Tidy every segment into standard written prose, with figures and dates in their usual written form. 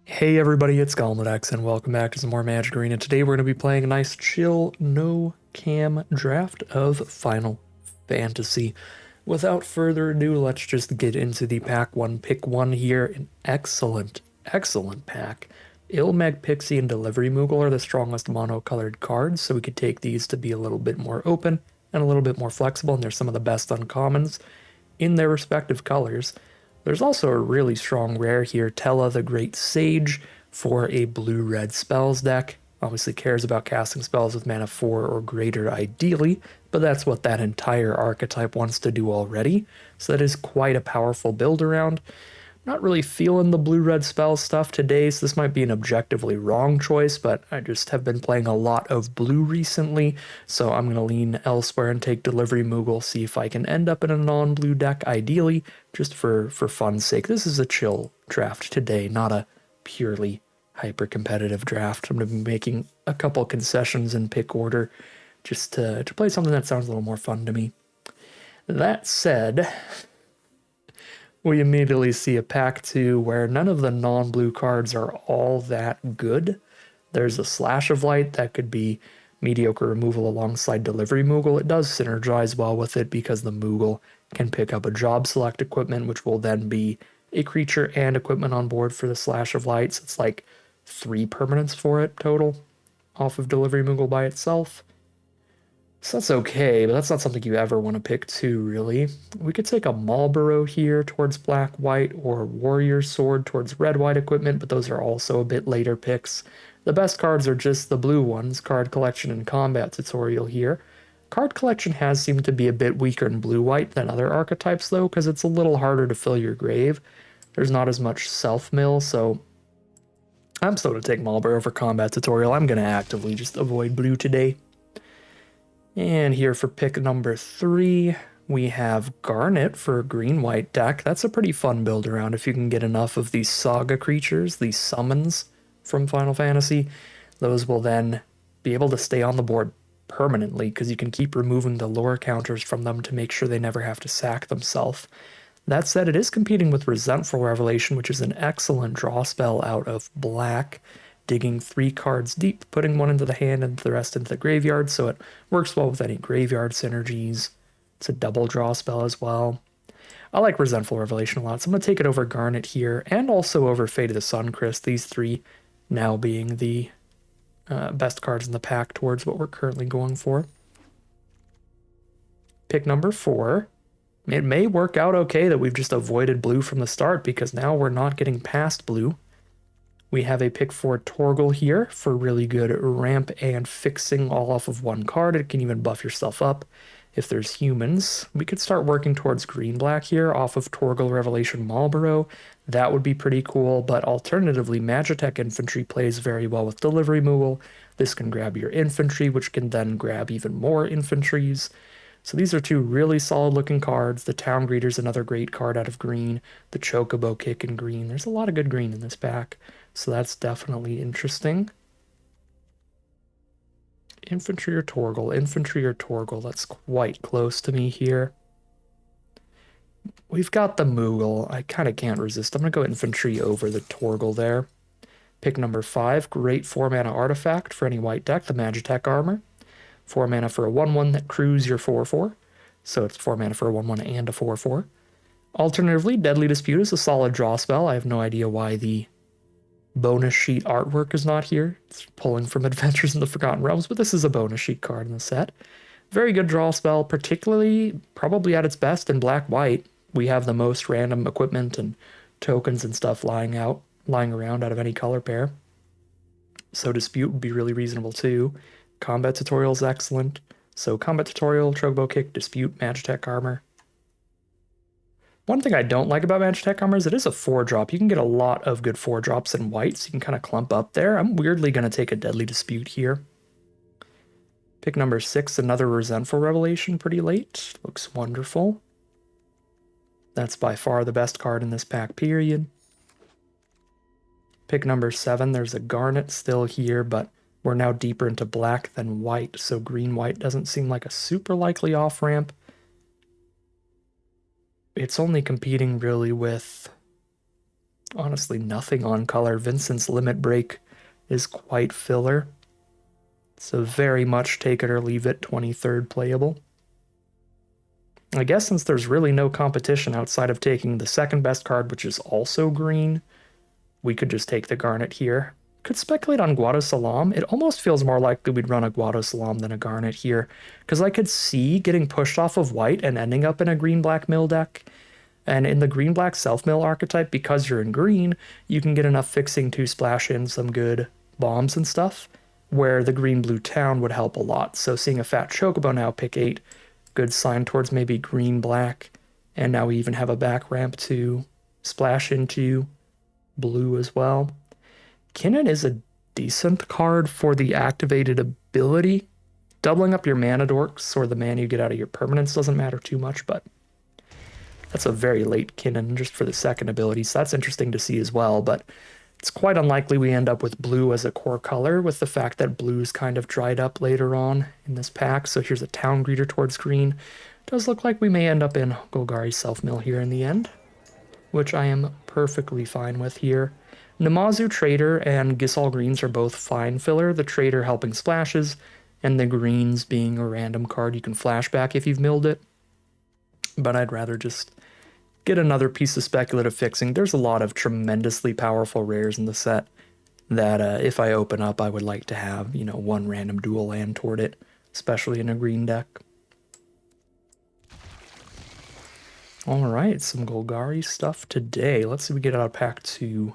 Hey everybody, it's Galmadex and welcome back to some more Magic Arena. Today we're going to be playing a nice chill, no cam draft of Final Fantasy. Without further ado, let's just get into the pack one. Pick one here. An excellent pack. Ilmeg, Pixie, and Delivery Moogle are the strongest mono-colored cards, so we could take these to be a little bit more open and a little bit more flexible, and they're some of the best uncommons in their respective colors. There's also a really strong rare here, Tella the Great Sage, for a blue-red spells deck. Obviously cares about casting spells with mana 4 or greater ideally, but that's what that entire archetype wants to do already, so that is quite a powerful build around. Not really feeling the blue-red spell stuff today, so this might be an objectively wrong choice, but I just have been playing a lot of blue recently, so I'm going to lean elsewhere and take Delivery Moogle, see if I can end up in a non-blue deck, ideally, just for fun's sake. This is a chill draft today, not a purely hyper-competitive draft. I'm going to be making a couple concessions in pick order, just to play something that sounds a little more fun to me. That said, we immediately see a pack 2 where none of the non-blue cards are all that good. There's a Slash of Light that could be mediocre removal alongside Delivery Moogle. It does synergize well with it because the Moogle can pick up a job select equipment, which will then be a creature and equipment on board for the Slash of Light. So it's like 3 permanents for it total off of Delivery Moogle by itself. So that's okay, but that's not something you ever want to pick two, really. We could take a Marlboro here towards black-white, or Warrior Sword towards red-white equipment, but those are also a bit later picks. The best cards are just the blue ones, Card Collection and Combat Tutorial here. Card Collection has seemed to be a bit weaker in blue-white than other archetypes, though, because it's a little harder to fill your grave. There's not as much self-mill, so I'm still going to take Marlboro for Combat Tutorial. I'm going to actively just avoid blue today. And here for pick number 3, we have Garnet for a green-white deck. That's a pretty fun build around if you can get enough of these saga creatures, these summons from Final Fantasy. Those will then be able to stay on the board permanently because you can keep removing the lore counters from them to make sure they never have to sack themselves. That said, it is competing with Resentful Revelation, which is an excellent draw spell out of black, digging 3 cards deep, putting one into the hand and the rest into the graveyard, so it works well with any graveyard synergies. It's a double draw spell as well. I like Resentful Revelation a lot, so I'm going to take it over Garnet here, and also over Fate of the Suncrist, these 3 now being the best cards in the pack towards what we're currently going for. Pick number 4. It may work out okay that we've just avoided blue from the start, because now we're not getting past blue. We have a pick 4 Torgal here for really good ramp and fixing all off of one card. It can even buff yourself up if there's humans. We could start working towards green-black here off of Torgal Revelation Marlboro. That would be pretty cool, but alternatively, Magitech Infantry plays very well with Delivery Moogle. This can grab your infantry, which can then grab even more infantries. So these are 2 really solid-looking cards. The Town Greeter's another great card out of green. The Chocobo Kick in green. There's a lot of good green in this pack. So that's definitely interesting. Infantry or Torgal, that's quite close to me here. We've got the Moogle. I kind of can't resist. I'm going to go infantry over the Torgal there. Pick number 5, great 4-mana artifact for any white deck, the Magitech Armor. 4 mana for a 1-1 that crews your 4-4. So it's 4 mana for a 1-1 and a 4-4. Alternatively, Deadly Dispute is a solid draw spell. I have no idea why the bonus sheet artwork is not here. It's pulling from Adventures in the Forgotten Realms, but this is a bonus sheet card in the set. Very good draw spell, particularly probably at its best in black-white. We have the most random equipment and tokens and stuff lying around out of any color pair. So Dispute would be really reasonable too. Combat Tutorial is excellent. So Combat Tutorial, Chocobo Kick, Dispute, Magitech Armor. One thing I don't like about Magitech Armor is it is a 4-drop. You can get a lot of good 4-drops in white, so you can kind of clump up there. I'm weirdly going to take a Deadly Dispute here. Pick number 6, another Resentful Revelation pretty late. Looks wonderful. That's by far the best card in this pack, period. Pick number 7, there's a Garnet still here, but we're now deeper into black than white, so green-white doesn't seem like a super likely off-ramp. It's only competing really with Honestly, nothing on color. Vincent's Limit Break is quite filler. So very much take it or leave it, 23rd playable. I guess since there's really no competition outside of taking the second best card, which is also green, we could just take the Garnet here. Could speculate on Guado Salam. It almost feels more likely we'd run a Guado Salam than a Garnet here, because I could see getting pushed off of white and ending up in a green-black mill deck. And in the green-black self-mill archetype, because you're in green, you can get enough fixing to splash in some good bombs and stuff, where the green-blue town would help a lot. So seeing a fat Chocobo now pick 8, good sign towards maybe green-black, and now we even have a back ramp to splash into blue as well. Kinnan is a decent card for the activated ability. Doubling up your mana dorks or the mana you get out of your permanents doesn't matter too much, but that's a very late Kinnan just for the second ability, so that's interesting to see as well, but it's quite unlikely we end up with blue as a core color with the fact that blue's kind of dried up later on in this pack. So here's a Town Greeter towards green. Does look like we may end up in Golgari Self-Mill here in the end, which I am perfectly fine with here. Namazu Trader and Gisal Greens are both fine filler, the Trader helping splashes, and the Greens being a random card you can flashback if you've milled it. But I'd rather just get another piece of speculative fixing. There's a lot of tremendously powerful rares in the set that if I open up, I would like to have, you know, one random dual land toward it, especially in a green deck. All right, some Golgari stuff today. Let's see if we get out of pack 2.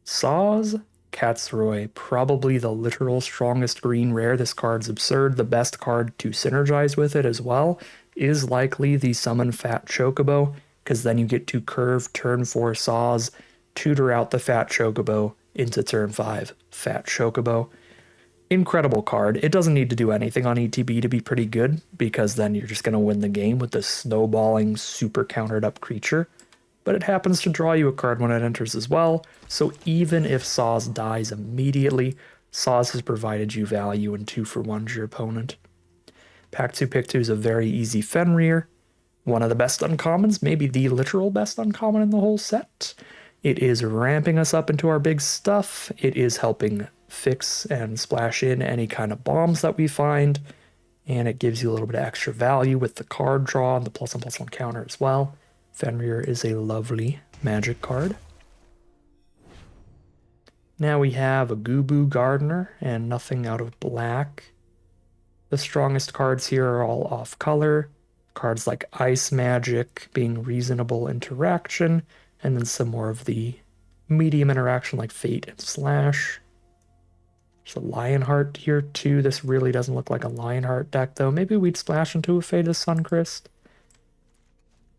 Saz Katsroy, probably the literal strongest green rare. This card's absurd. The best card to synergize with it as well is likely the Summon Fat Chocobo, because then you get to curve turn 4 Saz, tutor out the Fat Chocobo into turn 5 Fat Chocobo. Incredible card. It doesn't need to do anything on ETB to be pretty good, because then you're just going to win the game with this snowballing, super countered up creature. But it happens to draw you a card when it enters as well, so even if Saz dies immediately, Saz has provided you value and 2-for-1 your opponent. Pack 2 pick 2 is a very easy Fenrir. One of the best uncommons, maybe the literal best uncommon in the whole set. It is ramping us up into our big stuff. It is helping fix and splash in any kind of bombs that we find. And it gives you a little bit of extra value with the card draw and the +1/+1 counter as well. Fenrir is a lovely magic card. Now we have a Gubu Gardener and nothing out of black. The strongest cards here are all off color. Cards like Ice Magic being reasonable interaction, and then some more of the medium interaction like Fate and Slash. There's a Lionheart here too. This really doesn't look like a Lionheart deck though. Maybe we'd splash into a Fate of Suncrist.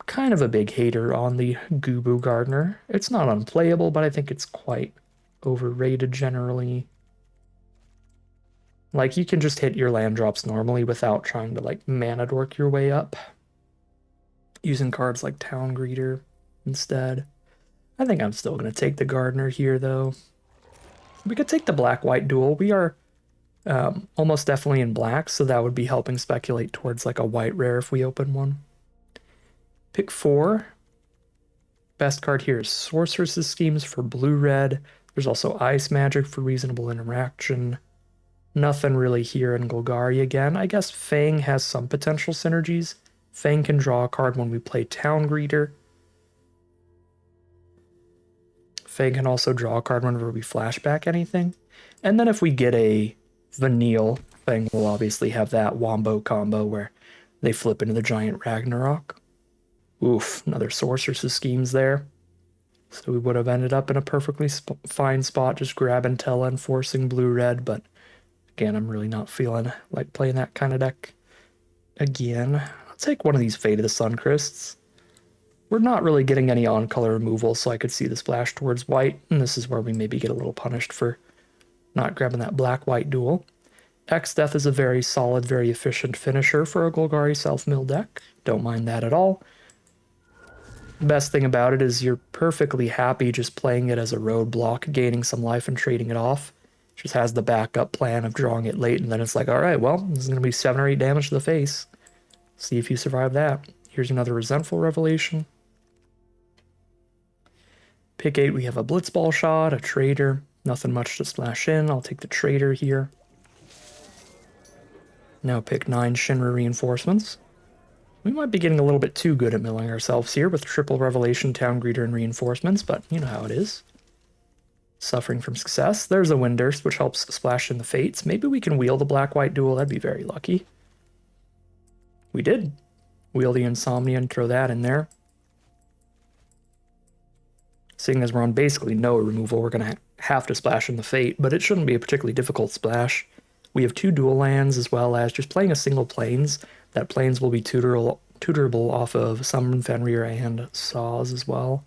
Kind of a big hater on the Gubu Gardener. It's not unplayable, but I think it's quite overrated generally. Like, you can just hit your land drops normally without trying to, like, mana dork your way up. Using cards like Town Greeter instead. I think I'm still going to take the Gardener here, though. We could take the black-white duel. We are almost definitely in black, so that would be helping speculate towards, like, a white rare if we open one. Pick 4. Best card here is Sorceress's Schemes for blue-red. There's also Ice Magic for reasonable interaction. Nothing really here in Golgari again. I guess Fang has some potential synergies. Fang can draw a card when we play Town Greeter. Fang can also draw a card whenever we flashback anything. And then if we get a Vanille, Fang will obviously have that Wombo combo where they flip into the giant Ragnarok. Oof, another Sorceress's Schemes there. So we would have ended up in a perfectly fine spot just grabbing Tella and forcing blue-red, but again, I'm really not feeling like playing that kind of deck again. I'll take one of these Fate of the Suncrysts. We're not really getting any on-color removal, so I could see the splash towards white, and this is where we maybe get a little punished for not grabbing that black-white duel. X-Death is a very solid, very efficient finisher for a Golgari self-mill deck. Don't mind that at all. The best thing about it is you're perfectly happy just playing it as a roadblock, gaining some life and trading it off. Just has the backup plan of drawing it late, and then it's like, all right, well, this is going to be 7 or 8 damage to the face. See if you survive that. Here's another Resentful Revelation. Pick 8, we have a Blitzball shot, a Trader. Nothing much to splash in. I'll take the Trader here. Now pick 9 Shinra Reinforcements. We might be getting a little bit too good at milling ourselves here with triple Revelation, Town Greeter, and Reinforcements, but you know how it is. Suffering from success. There's a Windurst, which helps splash in the Fates. Maybe we can wheel the Black-White duel. That'd be very lucky. We did. Wheel the Insomnia and throw that in there. Seeing as we're on basically no removal, we're going to have to splash in the Fate, but it shouldn't be a particularly difficult splash. We have 2 dual lands, as well as just playing a single Plains. That Plains will be tutorable off of Summon, Fenrir, and Saws as well.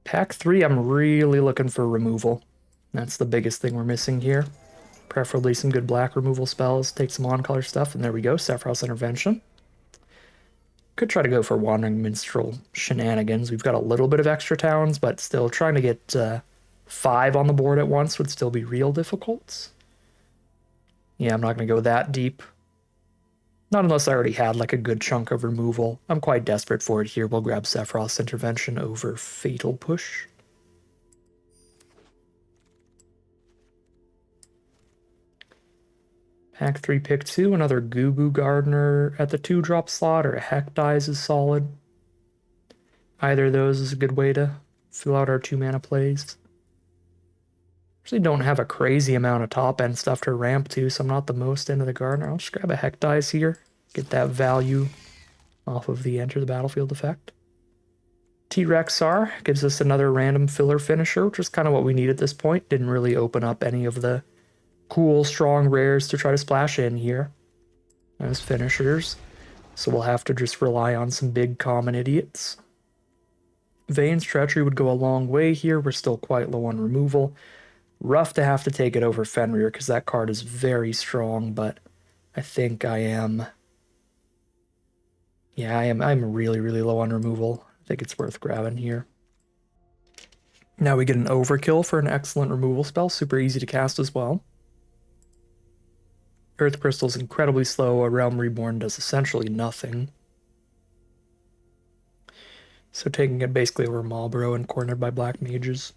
Pack 3, I'm really looking for removal. That's the biggest thing we're missing here. Preferably some good black removal spells, take some on-color stuff, and there we go, Sephiroth's Intervention. Could try to go for Wandering Minstrel shenanigans. We've got a little bit of extra towns, but still trying to get 5 on the board at once would still be real difficult. Yeah, I'm not going to go that deep. Not unless I already had like a good chunk of removal. I'm quite desperate for it here. We'll grab Sephiroth's Intervention over Fatal Push. Pack 3, pick 2, another Goo Goo Gardener at the 2-drop slot, or a Heck Dies is solid. Either of those is a good way to fill out our 2-mana plays. Actually don't have a crazy amount of top-end stuff to ramp to, so I'm not the most into the Gardener. I'll just grab a Heck Dies here, get that value off of the Enter the Battlefield effect. T-Rexar gives us another random filler finisher, which is kind of what we need at this point. Didn't really open up any of the cool, strong rares to try to splash in here as finishers, so we'll have to just rely on some big common idiots. Vane's Treachery would go a long way here. We're still quite low on removal. Rough to have to take it over Fenrir because that card is very strong, but I think I am... Yeah, I'm really, really low on removal. I think it's worth grabbing here. Now we get an Overkill for an excellent removal spell. Super easy to cast as well. Earth Crystal's incredibly slow. A Realm Reborn does essentially nothing. So taking it basically over Malboro and cornered by Black Mages.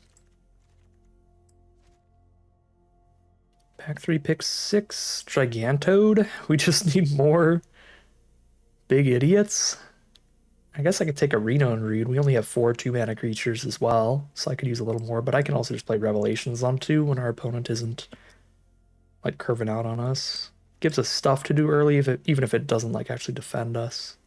Pack 3, pick 6, Gigantode. We just need more big idiots. I guess I could take a Reno and Reed. We only have 4 2-mana creatures as well, so I could use a little more, but I can also just play Revelations on 2 when our opponent isn't like curving out on us. Gives us stuff to do early, even if it doesn't like actually defend us.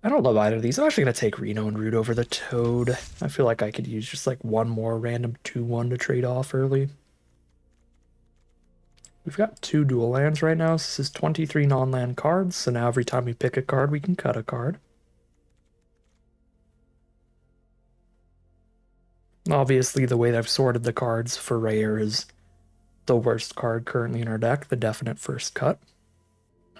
I don't love either of these. I'm actually going to take Reno and Root over the Toad. I feel like I could use just like one more random 2-1 to trade off early. We've got 2 dual lands right now. So this is 23 non-land cards, so now every time we pick a card, we can cut a card. Obviously, the way that I've sorted the cards for rare is the worst card currently in our deck, the definite first cut.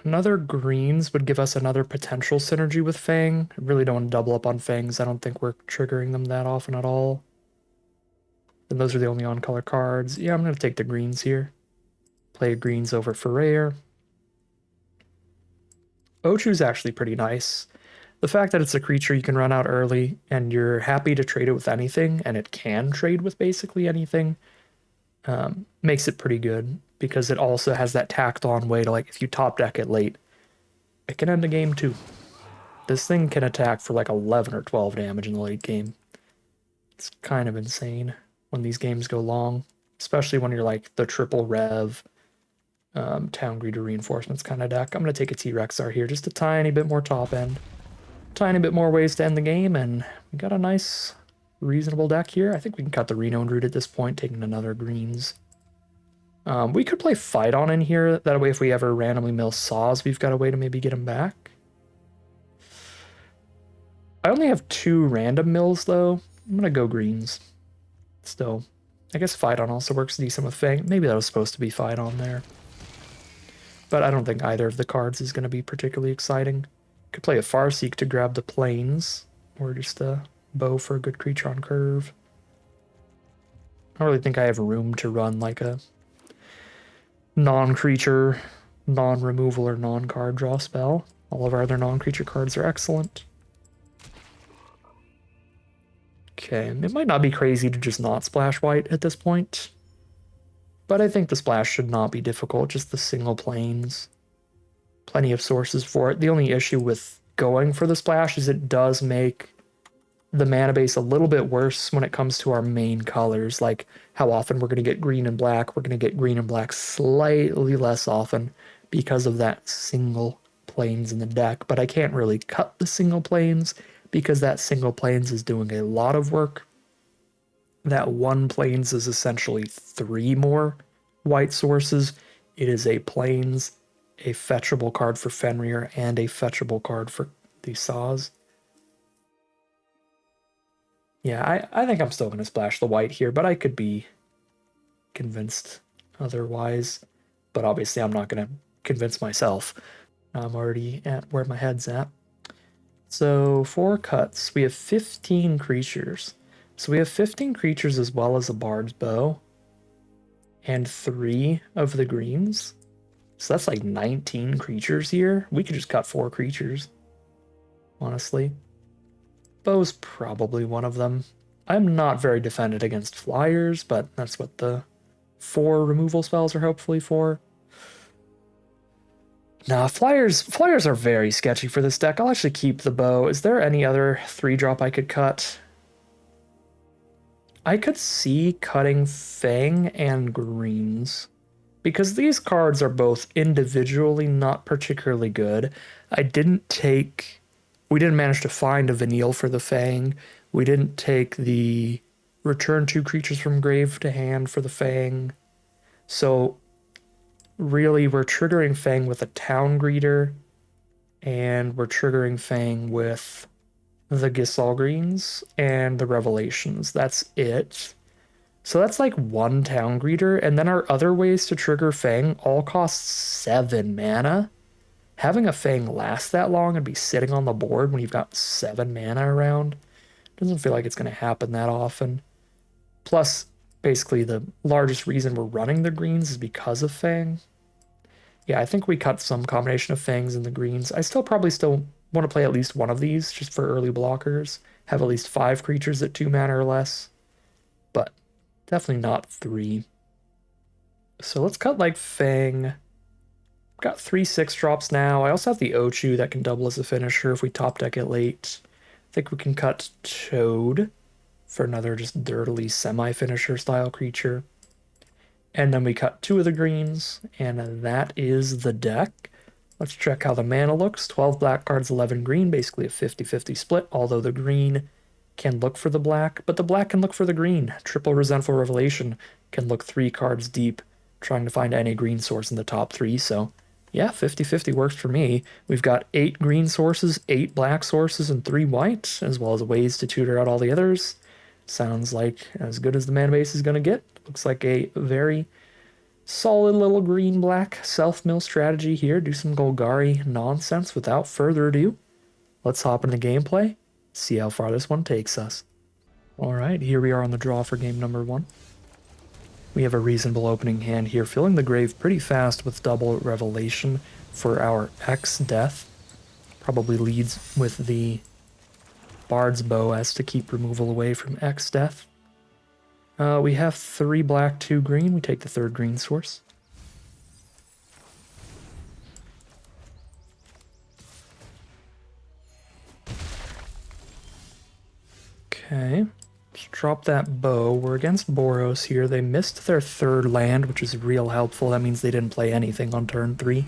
Another greens would give us another potential synergy with Fang. I really don't want to double up on Fangs. I don't think we're triggering them that often at all. And those are the only on-color cards. Yeah, I'm going to take the greens here. Play greens over for rare. Ochu's actually pretty nice. The fact that it's a creature you can run out early and you're happy to trade it with anything, and it can trade with basically anything, makes it pretty good, because it also has that tacked on way to, like, if you top deck it late, it can end the game too. This thing can attack for like 11 or 12 damage in the late game. It's kind of insane when these games go long, especially when you're like the triple rev, Town Greeter Reinforcements kind of deck. I'm going to take a T-Rexar here, just a tiny bit more top end. Tiny bit more ways to end the game, and we got a nice, reasonable deck here. I think we can cut the Reno and Root at this point, taking another greens. We could play Fight On in here. That way if we ever randomly mill Saws, we've got a way to maybe get him back. I only have 2 random mills, though. I'm going to go greens. Still, I guess Fight On also works decent with Fang. Maybe that was supposed to be Fight On there. But I don't think either of the cards is going to be particularly exciting. Could play a Farseek to grab the Plains, or just a Bow for a good creature on curve. I don't really think I have room to run like a non-creature, non-removal, or non-card draw spell. All of our other non-creature cards are excellent. Okay, it might not be crazy to just not splash white at this point, but I think the splash should not be difficult, just the single planes. Plenty of sources for it. The only issue with going for the splash is it does make the mana base a little bit worse when it comes to our main colors, like how often we're going to get green and black. We're going to get green and black slightly less often because of that single planes in the deck, but I can't really cut the single planes because that single planes is doing a lot of work. That one planes is essentially 3 more white sources. It is a planes, a fetchable card for Fenrir, and a fetchable card for the Saws. Yeah, I think I'm still going to splash the white here, but I could be convinced otherwise. But obviously I'm not going to convince myself. I'm already at where my head's at. So 4 cuts. We have 15 creatures. So we have 15 creatures as well as a Bard's Bow. And 3 of the greens. So that's like 19 creatures here. We could just cut 4 creatures. Honestly. Bow's probably one of them. I'm not very defended against flyers, but that's what the 4 removal spells are hopefully for. Nah, flyers are very sketchy for this deck. I'll actually keep the bow. Is there any other 3-drop I could cut? I could see cutting Fang and greens, because these cards are both individually not particularly good. We didn't manage to find a Vanille for the Fang. We didn't take the return 2 creatures from grave to hand for the Fang. So really, we're triggering Fang with a Town Greeter, and we're triggering Fang with the Gisal Greens and the Revelations. That's it. So that's like 1 Town Greeter, and then our other ways to trigger Fang all cost 7 mana. Having a Fang last that long and be sitting on the board when you've got 7 mana around doesn't feel like it's going to happen that often. Plus, basically the largest reason we're running the greens is because of Fang. Yeah, I think we cut some combination of Fangs and the greens. I probably still want to play at least one of these just for early blockers. Have at least 5 creatures at 2 mana or less. But definitely not 3. So let's cut like Fang. Got 3 6-drops now. I also have the Ochu that can double as a finisher if we top deck it late. I think we can cut Toad for another just dirtily semi-finisher style creature. And then we cut 2 of the greens, and that is the deck. Let's check how the mana looks. 12 black cards, 11 green, basically a 50-50 split, although the green can look for the black, but the black can look for the green. Triple Resentful Revelation can look 3 cards deep, trying to find any green source in the top 3, so yeah, 50-50 works for me. We've got 8 green sources, 8 black sources, and 3 white, as well as ways to tutor out all the others. Sounds like as good as the mana base is going to get. Looks like a very solid little green-black self-mill strategy here. Do some Golgari nonsense without further ado. Let's hop into gameplay, see how far this one takes us. Alright, here we are on the draw for game number 1. We have a reasonable opening hand here, filling the grave pretty fast with double Revelation for our X death. Probably leads with the Bard's Bow as to keep removal away from X death. We have 3 black, 2 green. We take the 3rd green source. Okay. Let's drop that bow. We're against Boros here. They missed their 3rd land, which is real helpful. That means they didn't play anything on turn 3.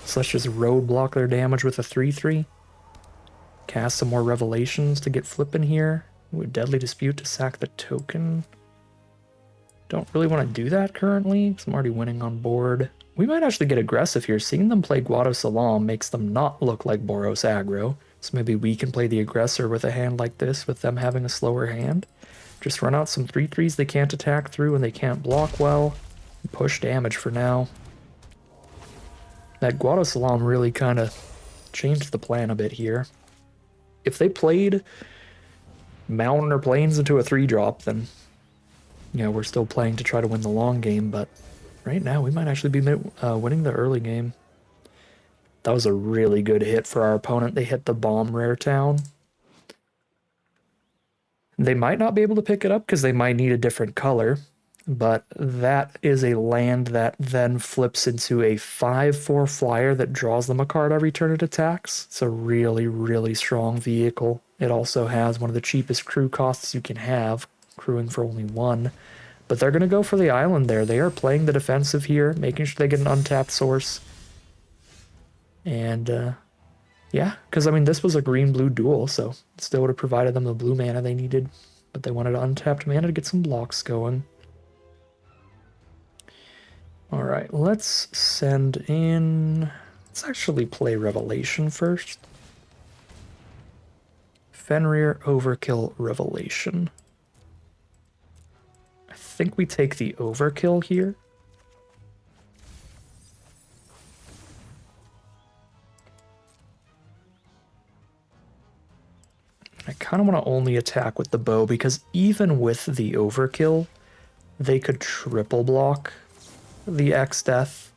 So let's just roadblock their damage with a 3-3. Cast some more Revelations to get flipping here. With Deadly Dispute to sack the token. Don't really want to do that currently, because I'm already winning on board. We might actually get aggressive here. Seeing them play Guado Salam makes them not look like Boros aggro. So maybe we can play the aggressor with a hand like this, with them having a slower hand. Just run out some 3-3s they can't attack through and they can't block well. Push damage for now. That Guado Salam really kind of changed the plan a bit here. If they played Mountain or Plains into a 3-drop, then we're still playing to try to win the long game, but right now we might actually be winning the early game. That was a really good hit for our opponent. They hit the bomb rare town. They might not be able to pick it up because they might need a different color, but that is a land that then flips into a 5/4 flyer that draws them a card every turn it attacks. It's a really, really strong vehicle. It also has one of the cheapest crew costs you can have, crewing for only 1. But they're going to go for the island there. They are playing the defensive here, making sure they get an untapped source. And yeah, because I mean, this was a green-blue duel, so it still would have provided them the blue mana they needed. But they wanted untapped mana to get some blocks going. All right, let's send in... Let's actually play Revelation first. Fenrir, Overkill, Revelation. I think we take the Overkill here. I kind of want to only attack with the bow because even with the Overkill, they could triple block the X-Death.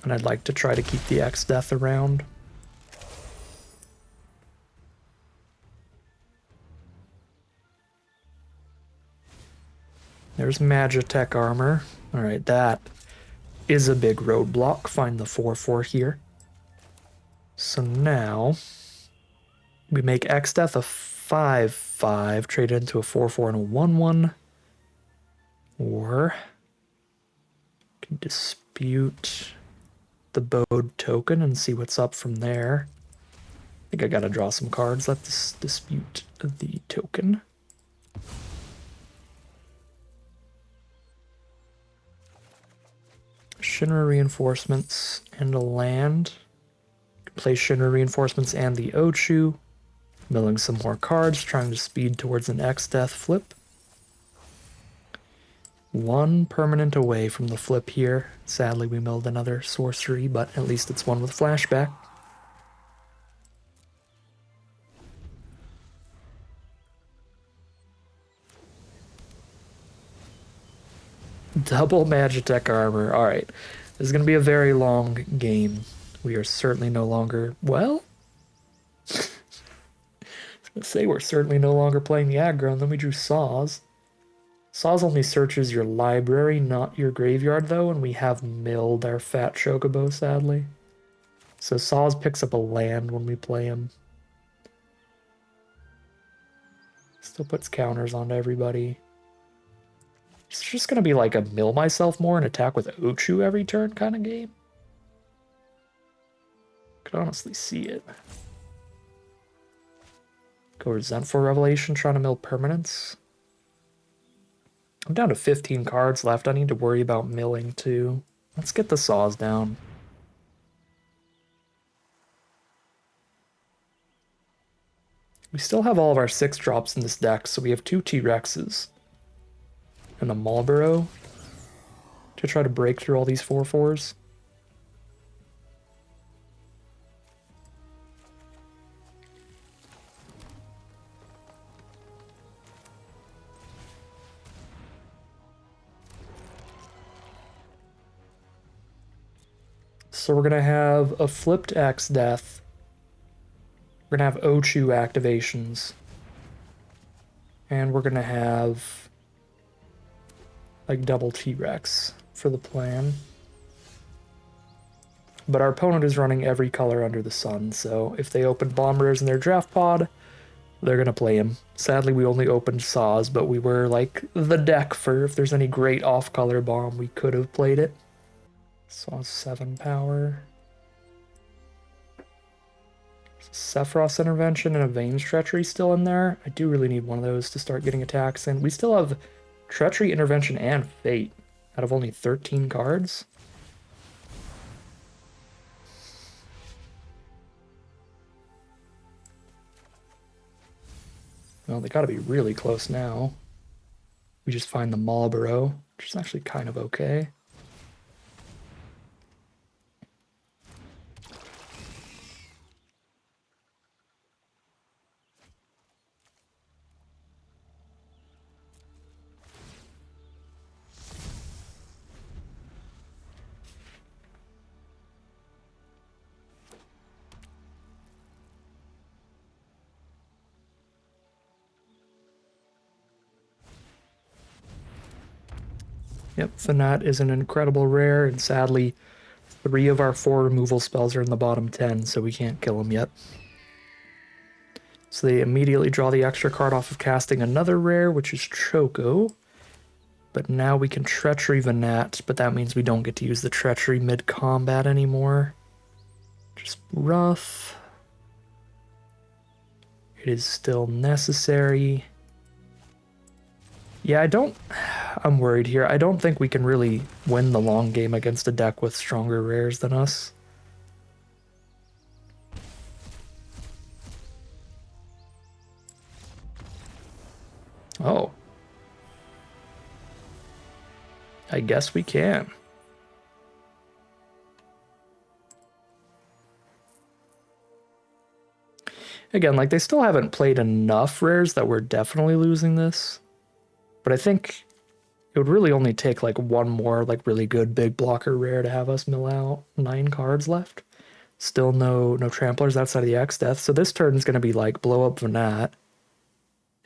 And I'd like to try to keep the X-Death around. There's Magitech armor. Alright, that is a big roadblock. Find the 4/4 here. So now we make X-Death a 5/5, trade it into a 4/4 and a 1/1. Or can dispute the bowed token and see what's up from there. I think I gotta draw some cards. Let's dispute the token. Shinra Reinforcements and a land. Play Shinra Reinforcements and the Ochu. Milling some more cards, trying to speed towards an X-Death flip. 1 permanent away from the flip here. Sadly, we milled another sorcery, but at least it's one with flashback. Double Magitech armor. Alright. This is going to be a very long game. We are certainly no longer... Well? I was going to say we're certainly no longer playing the aggro, and then we drew Saws. Saws only searches your library, not your graveyard, though, and we have milled our fat Chocobo, sadly. So Saws picks up a land when we play him. Still puts counters onto everybody. It's just going to be like a mill myself more and attack with Ochu every turn kind of game. Could honestly see it. Go Resentful Revelation, trying to mill permanents. I'm down to 15 cards left. I need to worry about milling too. Let's get the Saws down. We still have all of our 6 drops in this deck, so we have 2 T-Rexes. And a Marlboro to try to break through all these 4/4s. So we're going to have a flipped X-Death. We're going to have Ochu activations. And we're going to have like double T-Rex for the plan. But our opponent is running every color under the sun, so if they open bomb rares in their draft pod, they're going to play him. Sadly, we only opened Saws, but we were like the deck for if there's any great off-color bomb, we could have played it. Saws 7 power. Sephiroth's Intervention and a Vane's Treachery still in there. I do really need one of those to start getting attacks in. We still have Treachery, Intervention, and Fate out of only 13 cards. Well, they gotta be really close now. We just find the Marlboro, which is actually kind of okay. Yep, Fanat is an incredible rare, and sadly, 3 of our 4 removal spells are in the bottom 10, so we can't kill him yet. So they immediately draw the extra card off of casting another rare, which is Choco. But now we can Treachery Vanat, but that means we don't get to use the Treachery mid-combat anymore. Just rough. It is still necessary. Yeah, I'm worried here. I don't think we can really win the long game against a deck with stronger rares than us. Oh. I guess we can. Again, like, they still haven't played enough rares that we're definitely losing this. But I think it would really only take, like, one more, like, really good big blocker rare to have us mill out 9 cards left. Still no tramplers outside of the X-Death, so this turn is going to be, like, blow up Vanat.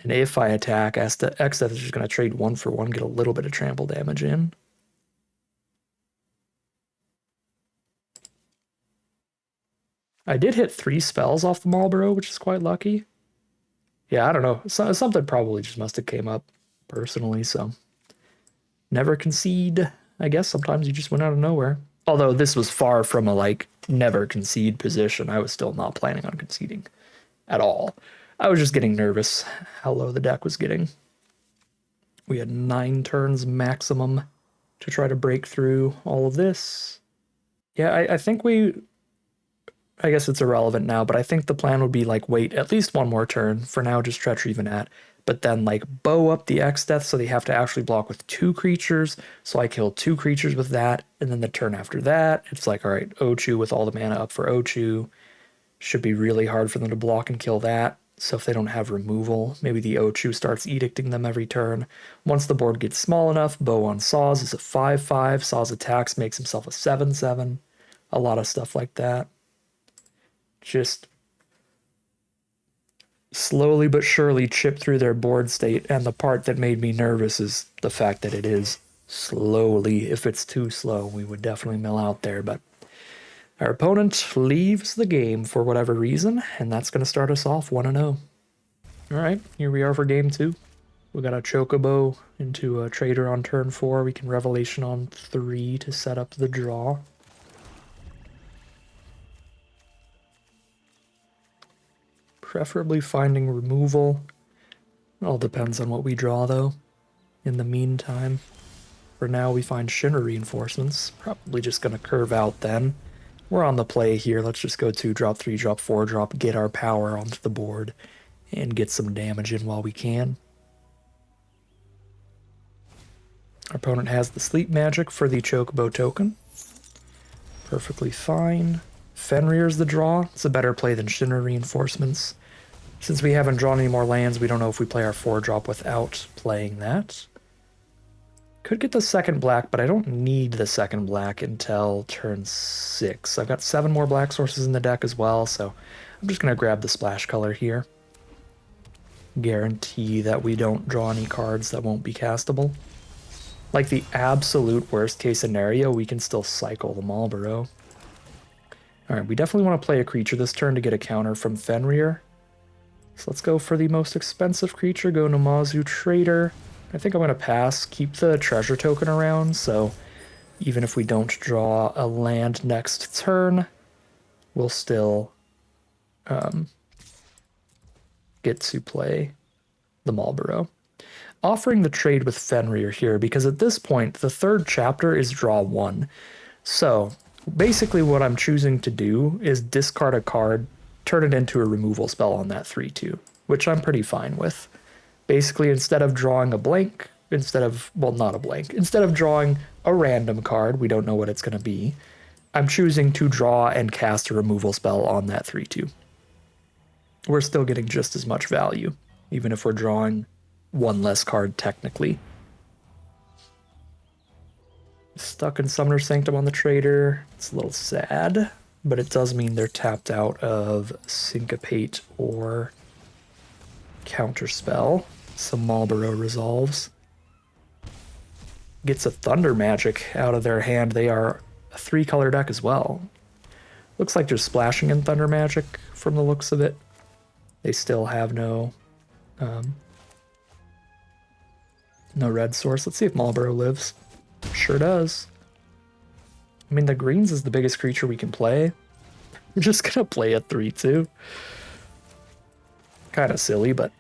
And if I attack, X-Death is just going to trade 1 for 1, get a little bit of trample damage in. I did hit 3 spells off the Marlboro, which is quite lucky. Yeah, I don't know. Something probably just must have came up personally, so. Never concede. I guess sometimes you just went out of nowhere. Although this was far from a, like, never concede position. I was still not planning on conceding at all. I was just getting nervous how low the deck was getting. We had 9 turns maximum to try to break through all of this. Yeah, I think I guess it's irrelevant now, but I think the plan would be, like, wait at least one more turn. For now, just Treachery Vanat. But then, like, bow up the X-Death so they have to actually block with 2 creatures. So I kill 2 creatures with that. And then the turn after that, it's like, all right, Ochu with all the mana up for Ochu. Should be really hard for them to block and kill that. So if they don't have removal, maybe the Ochu starts edicting them every turn. Once the board gets small enough, Bow on Saws is a 5/5. Saws attacks, makes himself a 7/7. A lot of stuff like that. Just slowly but surely chip through their board state, and the part that made me nervous is the fact that it is slowly. If it's too slow, we would definitely mill out there, but our opponent leaves the game for whatever reason, and that's going to start us off 1-0. Alright, here we are for game 2. We got a Chocobo into a Trader on turn 4. We can Revelation on 3 to set up the draw. Preferably finding removal. It all depends on what we draw, though. In the meantime, for now we find Shinra Reinforcements. Probably just going to curve out then. We're on the play here. Let's just go 2 drop, 3 drop, 4 drop, get our power onto the board, and get some damage in while we can. Our opponent has the Sleep Magic for the Chocobo token. Perfectly fine. Fenrir's the draw. It's a better play than Shinra Reinforcements. Since we haven't drawn any more lands, we don't know if we play our 4-drop without playing that. Could get the second black, but I don't need the second black until turn 6. I've got 7 more black sources in the deck as well, so I'm just going to grab the splash color here. Guarantee that we don't draw any cards that won't be castable. Like the absolute worst case scenario, we can still cycle the Marlboro. Alright, we definitely want to play a creature this turn to get a counter from Fenrir. So let's go for the most expensive creature, go Namazu Trader. I think I'm going to pass, keep the treasure token around, so even if we don't draw a land next turn, we'll still get to play the Marlboro. Offering the trade with Fenrir here, because at this point, the 3rd chapter is draw 1. So basically what I'm choosing to do is discard a card, turn it into a removal spell on that 3/2, which I'm pretty fine with. Basically, instead of drawing a blank, instead of drawing a random card, we don't know what it's going to be, I'm choosing to draw and cast a removal spell on that 3/2. We're still getting just as much value, even if we're drawing 1 less card technically. Stuck in Summoner Sanctum on the Trader. It's a little sad, but it does mean they're tapped out of Syncopate or Counterspell. So Marlboro resolves. gets a Thunder Magic out of their hand, they are a 3-color deck as well. Looks like they're splashing in Thunder Magic from the looks of it. They still have no red source. Let's see if Marlboro lives. Sure does. I mean, the greens is the biggest creature we can play. We're just gonna play a 3-2. Kind of silly, but...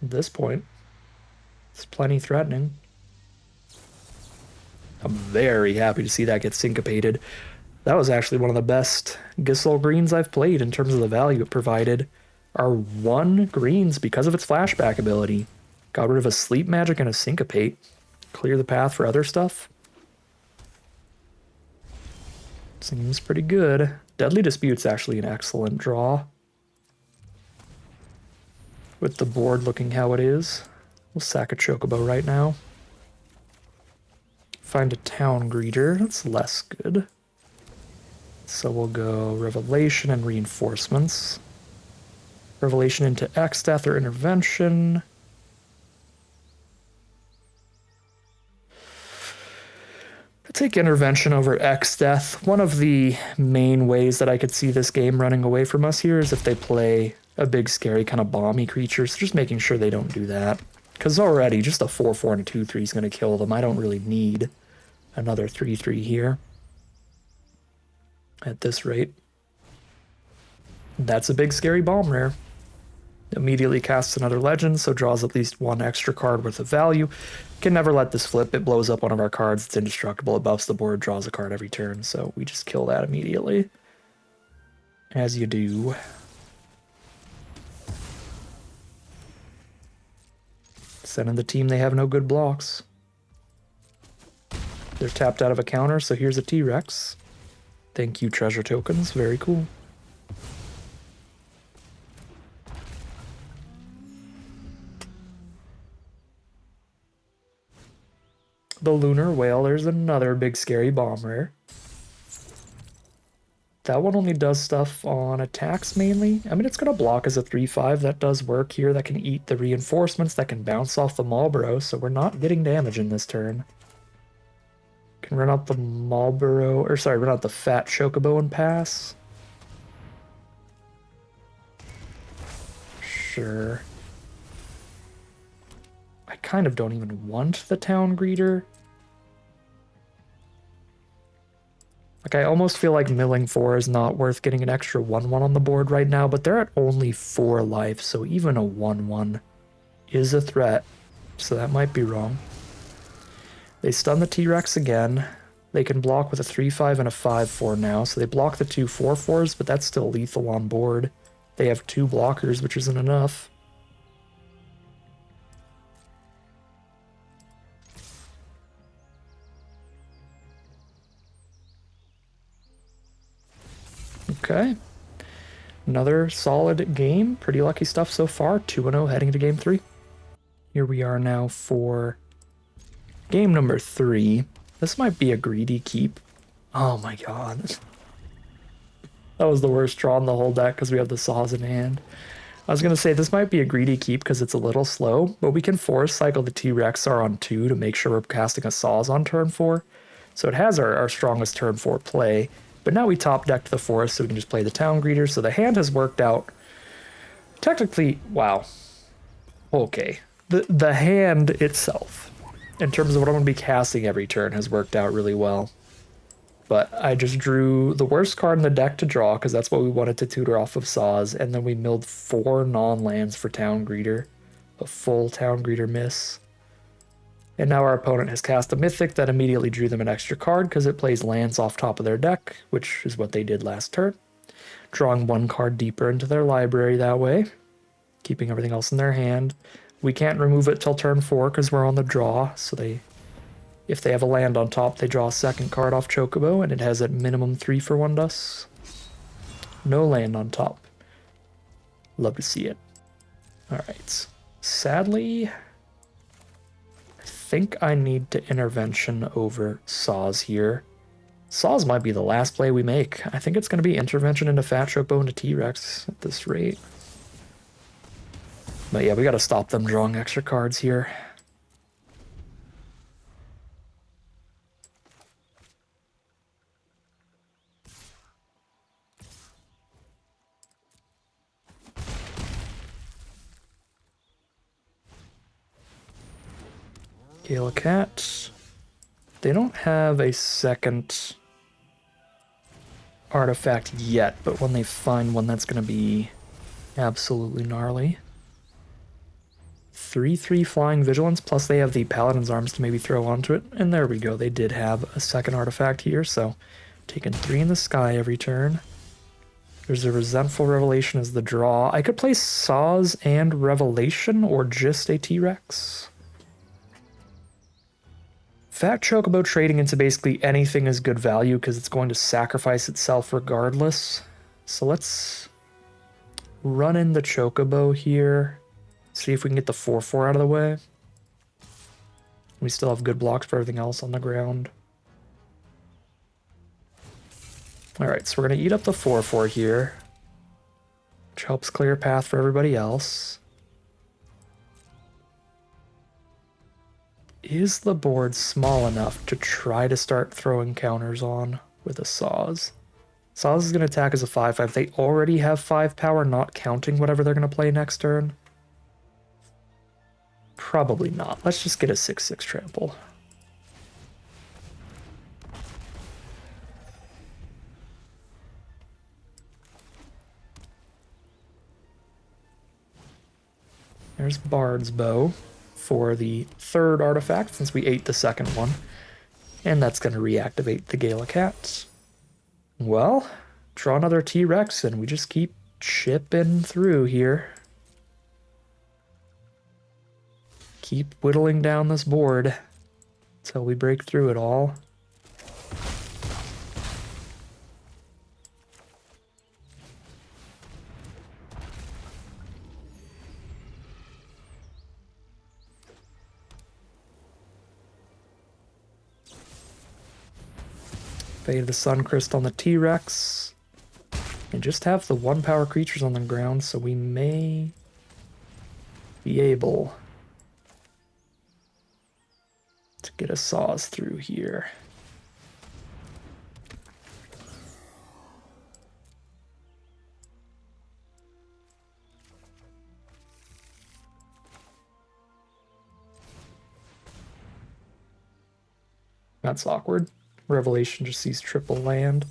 at this point, it's plenty threatening. I'm very happy to see that get syncopated. That was actually one of the best Gisel greens I've played in terms of the value it provided. Our 1 greens, because of its flashback ability, got rid of a sleep magic and a syncopate. Clear the path for other stuff. Seems pretty good. Deadly Dispute's actually an excellent draw. With the board looking how it is. We'll sack a Chocobo right now. Find a Town Greeter. That's less good. So we'll go Revelation and Reinforcements. Revelation into X-Death or Intervention. I'll take Intervention over X-Death. One of the main ways that I could see this game running away from us here is if they play a big, scary, kind of bomby creature. So just making sure they don't do that. Because already, just a 4-4 and a 2-3 is going to kill them. I don't really need another 3-3 here. At this rate. That's a big, scary bomb rare. Immediately casts another legend, so draws at least 1 extra card worth of value. Can never let this flip. It blows up one of our cards. It's indestructible. It buffs the board, draws a card every turn, so we just kill that immediately. As you do. Sending the team, they have no good blocks. They're tapped out of a counter, so here's a T-Rex. Thank you, treasure tokens. Very cool. The Lunar Whale, there's another big scary bomb rare. That one only does stuff on attacks mainly. I mean, it's going to block as a 3-5. That does work here. That can eat the reinforcements. That can bounce off the Marlboro, so we're not getting damage in this turn. Can run out the Marlboro, or sorry, run out the Fat Chocobo and pass. Sure. I kind of don't even want the Town Greeter. Like, I almost feel like milling 4 is not worth getting an extra 1-1 on the board right now, but they're at only 4 life, so even a 1-1 is a threat, so that might be wrong. They stun the T-Rex again. They can block with a 3-5 and a 5-4 now, so they block the 2 4-4s, but that's still lethal on board. They have 2 blockers, which isn't enough. Okay. Another solid game. Pretty lucky stuff so far. 2-0 heading into game 3. Here we are now for game number 3. This might be a greedy keep. Oh my god. That was the worst draw in the whole deck because we have the saws in hand. I was going to say this might be a greedy keep because it's a little slow, but we can force cycle the T-Rex R on 2 to make sure we're casting a saws on turn 4. So it has our strongest turn 4 play. But now we top decked the forest so we can just play the Town Greeter. So the hand has worked out. Technically, wow. Okay. The hand itself, in terms of what I'm going to be casting every turn, has worked out really well. But I just drew the worst card in the deck to draw because that's what we wanted to tutor off of saws. And then we milled 4 non-lands for Town Greeter. A full Town Greeter miss. And now our opponent has cast a Mythic that immediately drew them an extra card because it plays lands off top of their deck, which is what they did last turn. Drawing 1 card deeper into their library that way, keeping everything else in their hand. We can't remove it till turn 4 because we're on the draw, so if they have a land on top, they draw a 2nd card off Chocobo, and it has at minimum 3 for 1 dust. No land on top. Love to see it. Alright, sadly, I think I need to intervention over saws here. Saws might be the last play we make. I think it's going to be intervention into Fat Chocobo into T-Rex at this rate. But yeah, we got to stop them drawing extra cards here. Cat. They don't have a second artifact yet, but when they find one, that's going to be absolutely gnarly. 3/3 Flying Vigilance, plus they have the Paladin's Arms to maybe throw onto it. And there we go, they did have a second artifact here, so taking 3 in the sky every turn. There's a Resentful Revelation as the draw. I could play Saws and Revelation, or just a T-Rex. Fat Chocobo trading into basically anything is good value because it's going to sacrifice itself regardless. So let's run in the Chocobo here. See if we can get the 4/4 out of the way. We still have good blocks for everything else on the ground. Alright, so we're going to eat up the 4/4 here, which helps clear a path for everybody else. Is the board small enough to try to start throwing counters on with a Saws? Saws is going to attack as a 5/5. They already have 5 power, not counting whatever they're going to play next turn. Probably not. Let's just get a 6/6 trample. There's Bard's Bow for the third artifact, since we ate the second one. And that's going to reactivate the Cat. Well, draw another T-Rex, and we just keep chipping through here. Keep whittling down this board until we break through it all. Fade the Sun Crystal on the T-Rex. And just have the 1-power creatures on the ground, so we may be able to get a Saws through here. That's awkward. Revelation just sees triple land.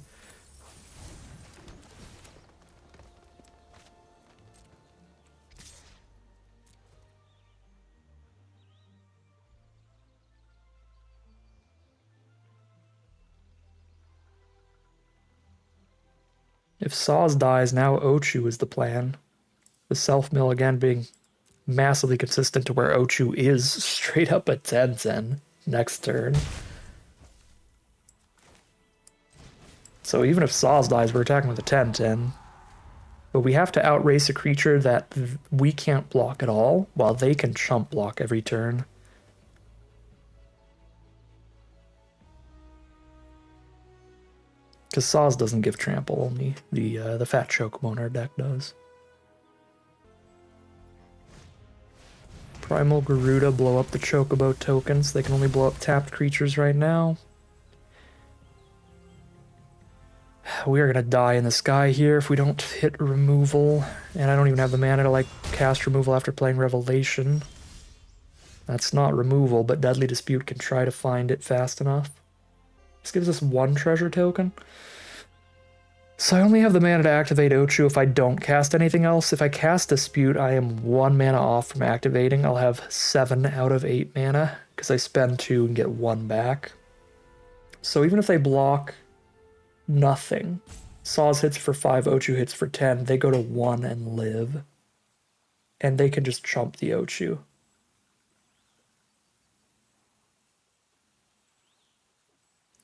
If Saws dies, now Ochu is the plan. The self-mill again being massively consistent to where Ochu is straight up a 10/10 next turn. So even if Saws dies, we're attacking with a 10/10. But we have to outrace a creature that we can't block at all, while they can chump block every turn. Because Saws doesn't give trample, only the Fat Chocobo in our deck does. Primal Garuda, blow up the Chocobo tokens. They can only blow up tapped creatures right now. We are going to die in the sky here if we don't hit removal. And I don't even have the mana to like cast removal after playing Revelation. That's not removal, but Deadly Dispute can try to find it fast enough. This gives us 1 treasure token. So I only have the mana to activate Ochu if I don't cast anything else. If I cast Dispute, I am 1 mana off from activating. I'll have 7 out of 8 mana, because I spend 2 and get 1 back. So even if they block nothing, Saws hits for 5, Ochu hits for 10, they go to 1 and live. And they can just chump the Ochu.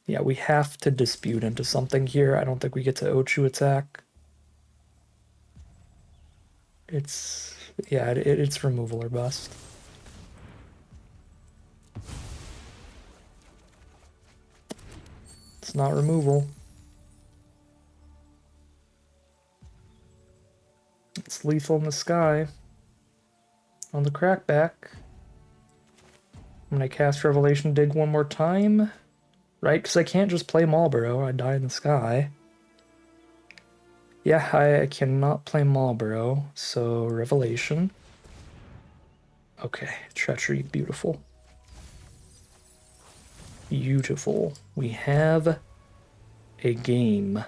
Yeah, we have to dispute into something here. I don't think we get to Ochu attack. It's removal or bust. It's not removal. It's lethal in the sky. On the crackback. I'm gonna cast Revelation Dig one more time. Right? Because I can't just play Marlboro. I die in the sky. Yeah, I cannot play Marlboro. So, Revelation. Okay, Treachery. Beautiful. Beautiful. We have a game.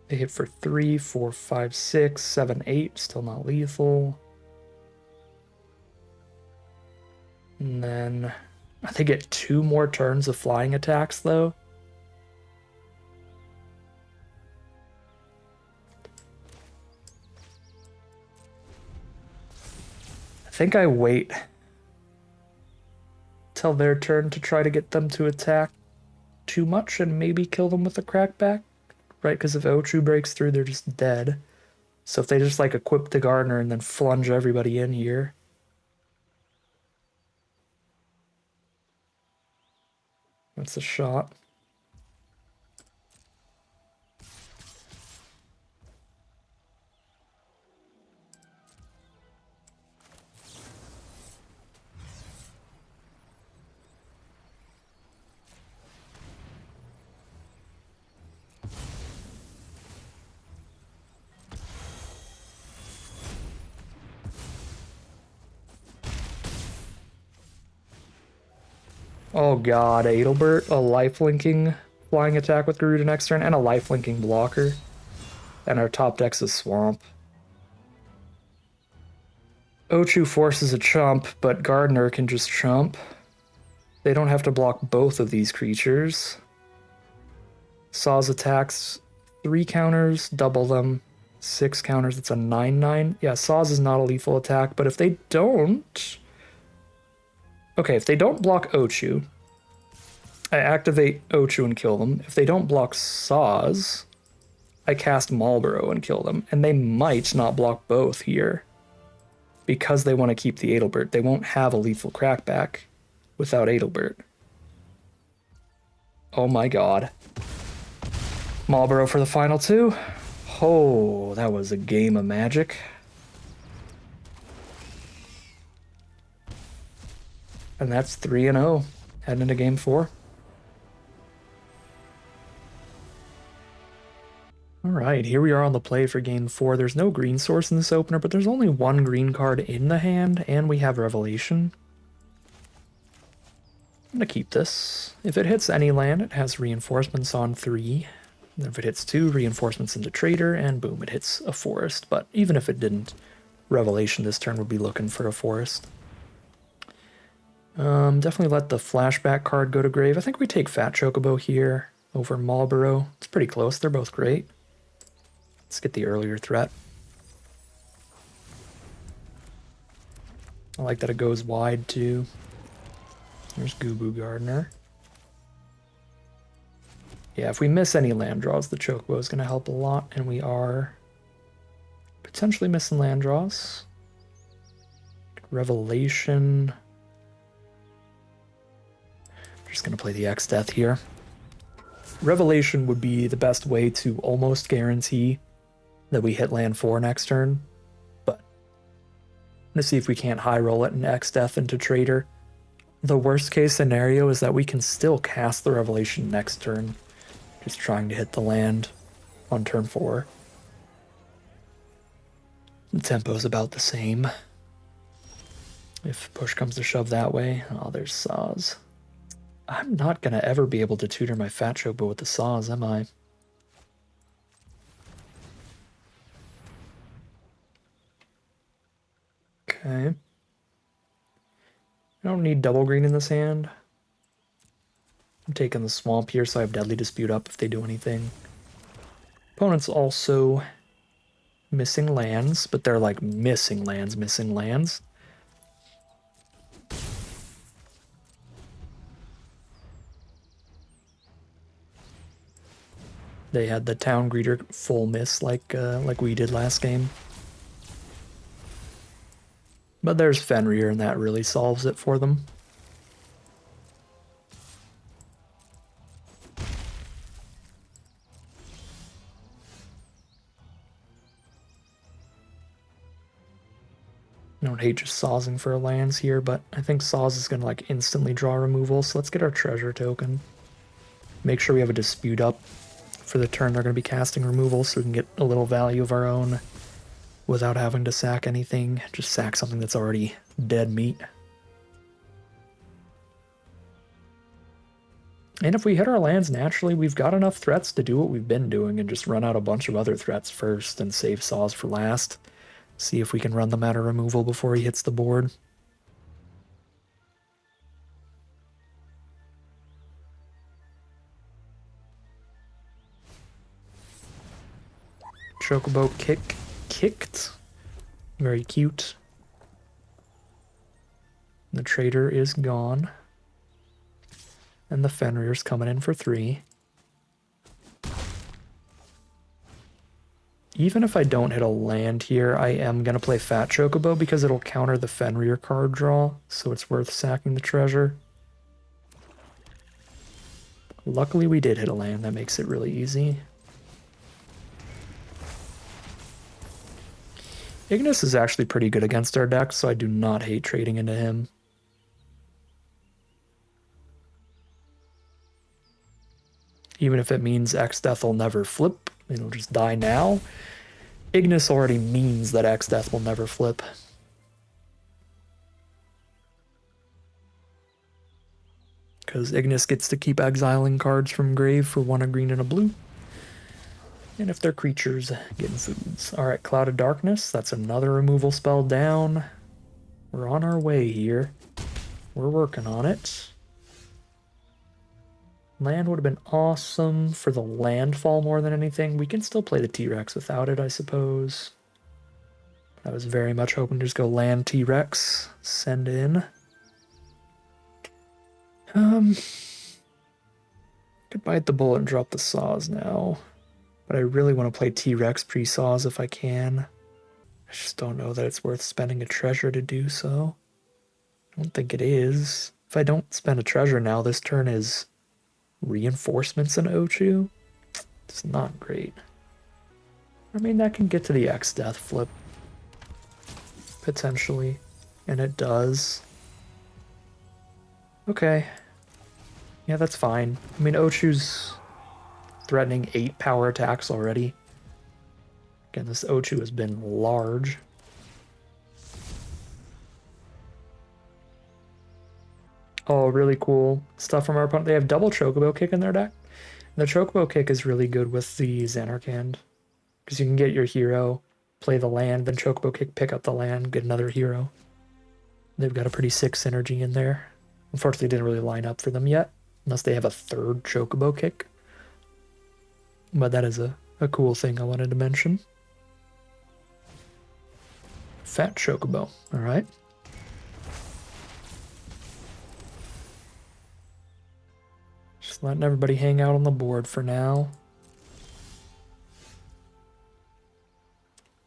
They hit for 3, 4, 5, 6, 7, 8. Still not lethal. And then they get 2 more turns of flying attacks, though. I think I wait till their turn to try to get them to attack too much and maybe kill them with a crackback. Right, because if Ochu breaks through, they're just dead. So if they just, like, equip the Gardener and then flunge everybody in here. That's a shot. Oh god, Adelbert, a life-linking flying attack with Garuda next turn, and a life-linking blocker. And our top deck's a Swamp. Ochu forces a chump, but Gardener can just chump. They don't have to block both of these creatures. Saw's attacks 3 counters, double them. 6 counters, it's a 9/9. Yeah, Saw's is not a lethal attack, but if they don't... Okay, if they don't block Ochu, I activate Ochu and kill them. If they don't block Saws, I cast Marlboro and kill them. And they might not block both here because they want to keep the Adelbert. They won't have a lethal crackback without Adelbert. Oh my god. Marlboro for the final 2. Oh, that was a game of magic. And that's 3-0, heading into game 4. Alright, here we are on the play for game 4. There's no green source in this opener, but there's only 1 green card in the hand, and we have Revelation. I'm gonna keep this. If it hits any land, it has reinforcements on 3. And if it hits 2, reinforcements into Trader, and boom, it hits a forest. But even if it didn't, Revelation this turn would be looking for a forest. Definitely let the flashback card go to grave. I think we take Fat Chocobo here over Marlboro. It's pretty close. They're both great. Let's get the earlier threat. I like that it goes wide too. There's Goo Gardener. Yeah, if we miss any land draws, the Chocobo is going to help a lot, and we are potentially missing land draws. Revelation. Just going to play the X-Death here. Revelation would be the best way to almost guarantee that we hit land 4 next turn, but I'm going to see if we can't high roll it and X-Death into Trader. The worst case scenario is that we can still cast the Revelation next turn, just trying to hit the land on turn 4. The tempo's about the same. If push comes to shove that way, oh, there's Saws. I'm not going to ever be able to tutor my Fat Chocobo with the Saws, am I? Okay. I don't need double green in this hand. I'm taking the Swamp here, so I have Deadly Dispute up if they do anything. Opponent's also missing lands, but they're like missing lands. they had the town greeter full miss like we did last game. But there's Fenrir, and that really solves it for them. I don't hate just sawsing for lands here, but I think Saws is going to like instantly draw removal, so let's get our treasure token. Make sure we have a dispute up for the turn they're going to be casting removal so we can get a little value of our own without having to sack anything. Just sack something that's already dead meat. And if we hit our lands naturally, we've got enough threats to do what we've been doing and just run out a bunch of other threats first and save Saws for last. See if we can run them out of removal before he hits the board. Chocobo kicked. Very cute. The trader is gone. And the Fenrir's coming in for 3. Even if I don't hit a land here, I am going to play Fat Chocobo because it'll counter the Fenrir card draw, so it's worth sacking the treasure. Luckily we did hit a land, that makes it really easy. Ignis is actually pretty good against our deck, so I do not hate trading into him. Even if it means X-Death will never flip, it'll just die now. Ignis already means that X-Death will never flip. Because Ignis gets to keep exiling cards from grave for 1 a green and a blue. And if they're creatures, getting foods. Alright, Cloud of Darkness, that's another removal spell down. We're on our way here. We're working on it. Land would have been awesome for the landfall more than anything. We can still play the T-Rex without it, I suppose. I was very much hoping to just go land T-Rex. Send in. Could bite the bullet and drop the Saws now. But I really want to play T-Rex pre-Saws if I can. I just don't know that it's worth spending a treasure to do so. I don't think it is. If I don't spend a treasure now, this turn is reinforcements in Ochu. It's not great. I mean, that can get to the X-Death flip. Potentially. And it does. Okay. Yeah, that's fine. I mean, Ochu's threatening 8 power attacks already. Again, this Ochu has been large. Oh, really cool stuff from our opponent. They have double Chocobo Kick in their deck. The Chocobo Kick is really good with the Xanarkand, because you can get your hero, play the land, then Chocobo Kick, pick up the land, get another hero. They've got a pretty sick synergy in there. Unfortunately, it didn't really line up for them yet, unless they have a third Chocobo Kick. But that is a cool thing I wanted to mention. Fat Chocobo, alright. Just letting everybody hang out on the board for now.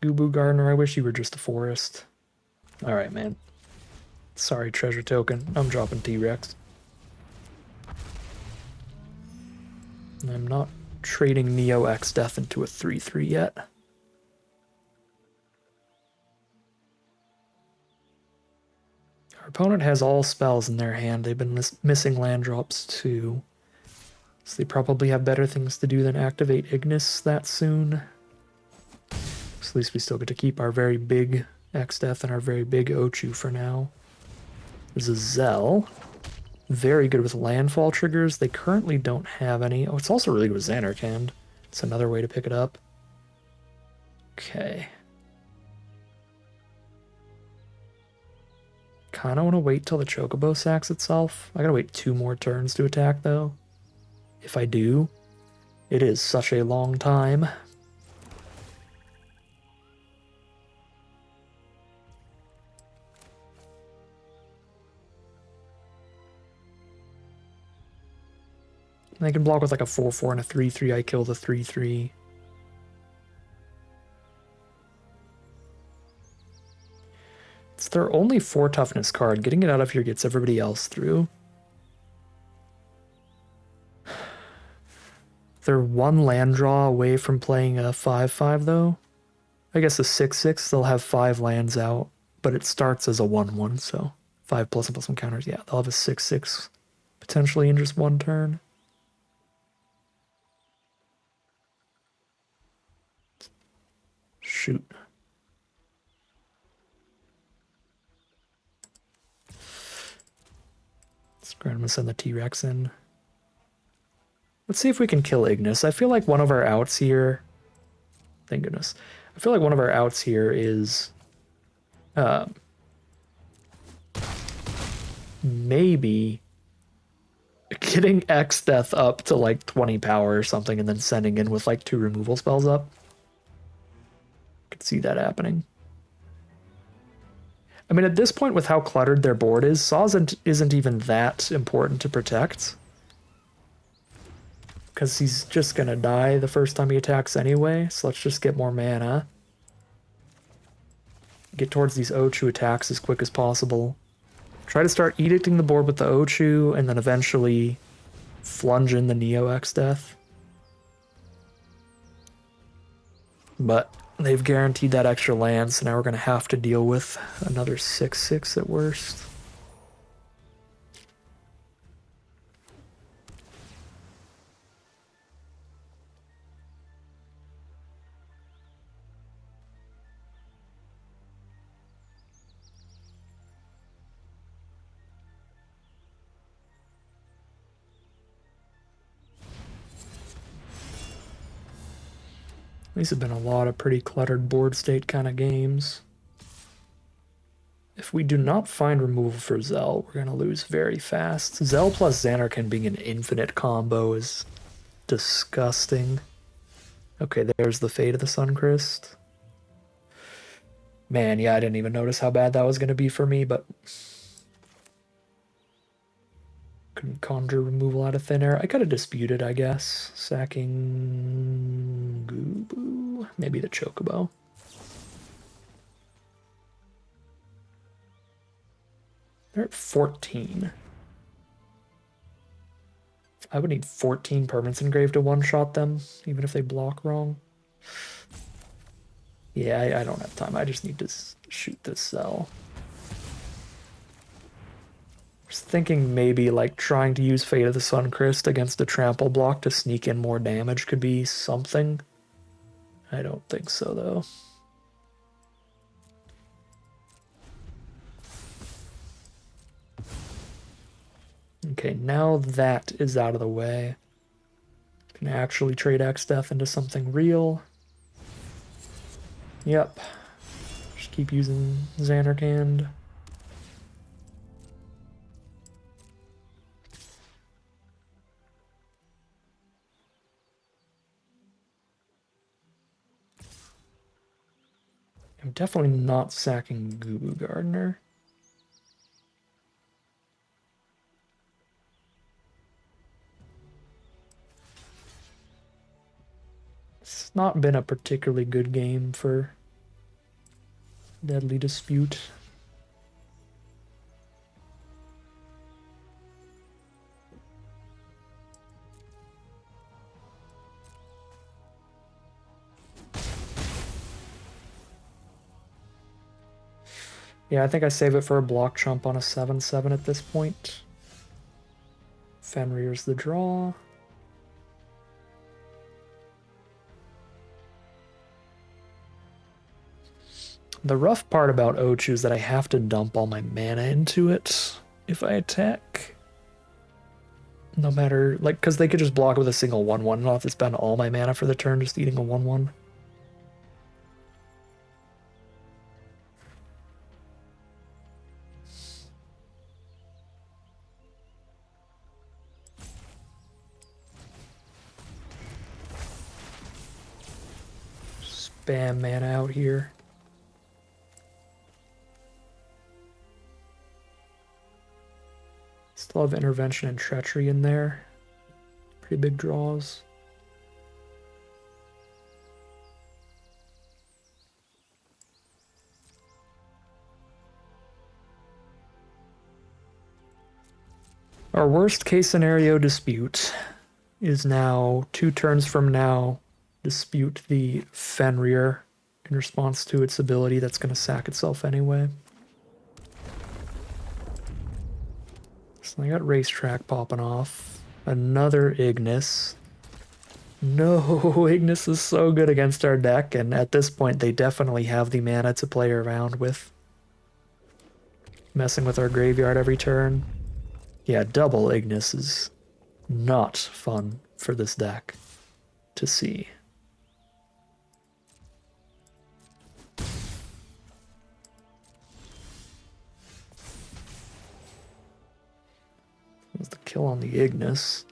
Goo Gardener, I wish you were just a forest. Alright, man. Sorry, treasure token. I'm dropping T-Rex. I'm not trading Neo X Death into a 3/3 yet. Our opponent has all spells in their hand. They've been missing land drops too. So they probably have better things to do than activate Ignis that soon. So at least we still get to keep our very big X-Death and our very big Ochu for now. There's a Zell. Very good with landfall triggers. They currently don't have any. Oh, it's also really good with Xanarkand. It's another way to pick it up. Okay. Kind of want to wait till the Chocobo sacks itself. I gotta wait 2 more turns to attack, though. If I do, it is such a long time. They can block with like a 4/4 and a 3/3. I kill the 3/3. It's their only 4 toughness card. Getting it out of here gets everybody else through. They're 1 land draw away from playing a 5/5 though. I guess a 6/6, they'll have 5 lands out, but it starts as a 1/1, so 5 +1/+1 counters. Yeah, they'll have a 6/6 potentially in just 1 turn. Shoot. I'm gonna send the T-Rex in. Let's see if we can kill Ignis. I feel like one of our outs here... Thank goodness. I feel like one of our outs here is... maybe getting X Death up to like 20 power or something and then sending in with like 2 removal spells up. I could see that happening. I mean, at this point, with how cluttered their board is, Saws isn't even that important to protect. Because he's just going to die the first time he attacks anyway, so let's just get more mana. Get towards these Ochu attacks as quick as possible. Try to start edicting the board with the Ochu, and then eventually flunge in the Neo X Death. But they've guaranteed that extra land, so now we're going to have to deal with another 6/6 at worst. These have been a lot of pretty cluttered board state kind of games. If we do not find removal for Zell, we're going to lose very fast. Zell plus Xanarkand being an infinite combo is disgusting. Okay, there's the Fate of the Suncrest. Man, yeah, I didn't even notice how bad that was going to be for me, but... couldn't conjure removal out of thin air. I could have disputed, I guess. Sacking... Goobu? Maybe the Chocobo. They're at 14. I would need 14 permanents engraved to one-shot them, even if they block wrong. Yeah, I don't have time. I just need to shoot this cell. I was thinking maybe like trying to use Fate of the Suncrest against a trample block to sneak in more damage could be something. I don't think so, though. Okay, now that is out of the way. Can actually trade X Death into something real. Yep. Just keep using Xanarkand. I'm definitely not sacking Gubu Gardener. It's not been a particularly good game for Deadly Dispute. Yeah, I think I save it for a block chump on a 7/7 at this point. Fenrir's the draw. The rough part about Ochu is that I have to dump all my mana into it if I attack. No matter, like, because they could just block with a single 1/1, and I'll have to spend all my mana for the turn just eating a 1/1. Spam mana out here. Still have Intervention and Treachery in there. Pretty big draws. Our worst case scenario dispute is now 2 turns from now. Dispute the Fenrir in response to its ability that's going to sack itself anyway. So I got Racetrack popping off. Another Ignis. No, Ignis is so good against our deck, and at this point they definitely have the mana to play around with. Messing with our graveyard every turn. Yeah, double Ignis is not fun for this deck to see. That's the kill on the Ignis.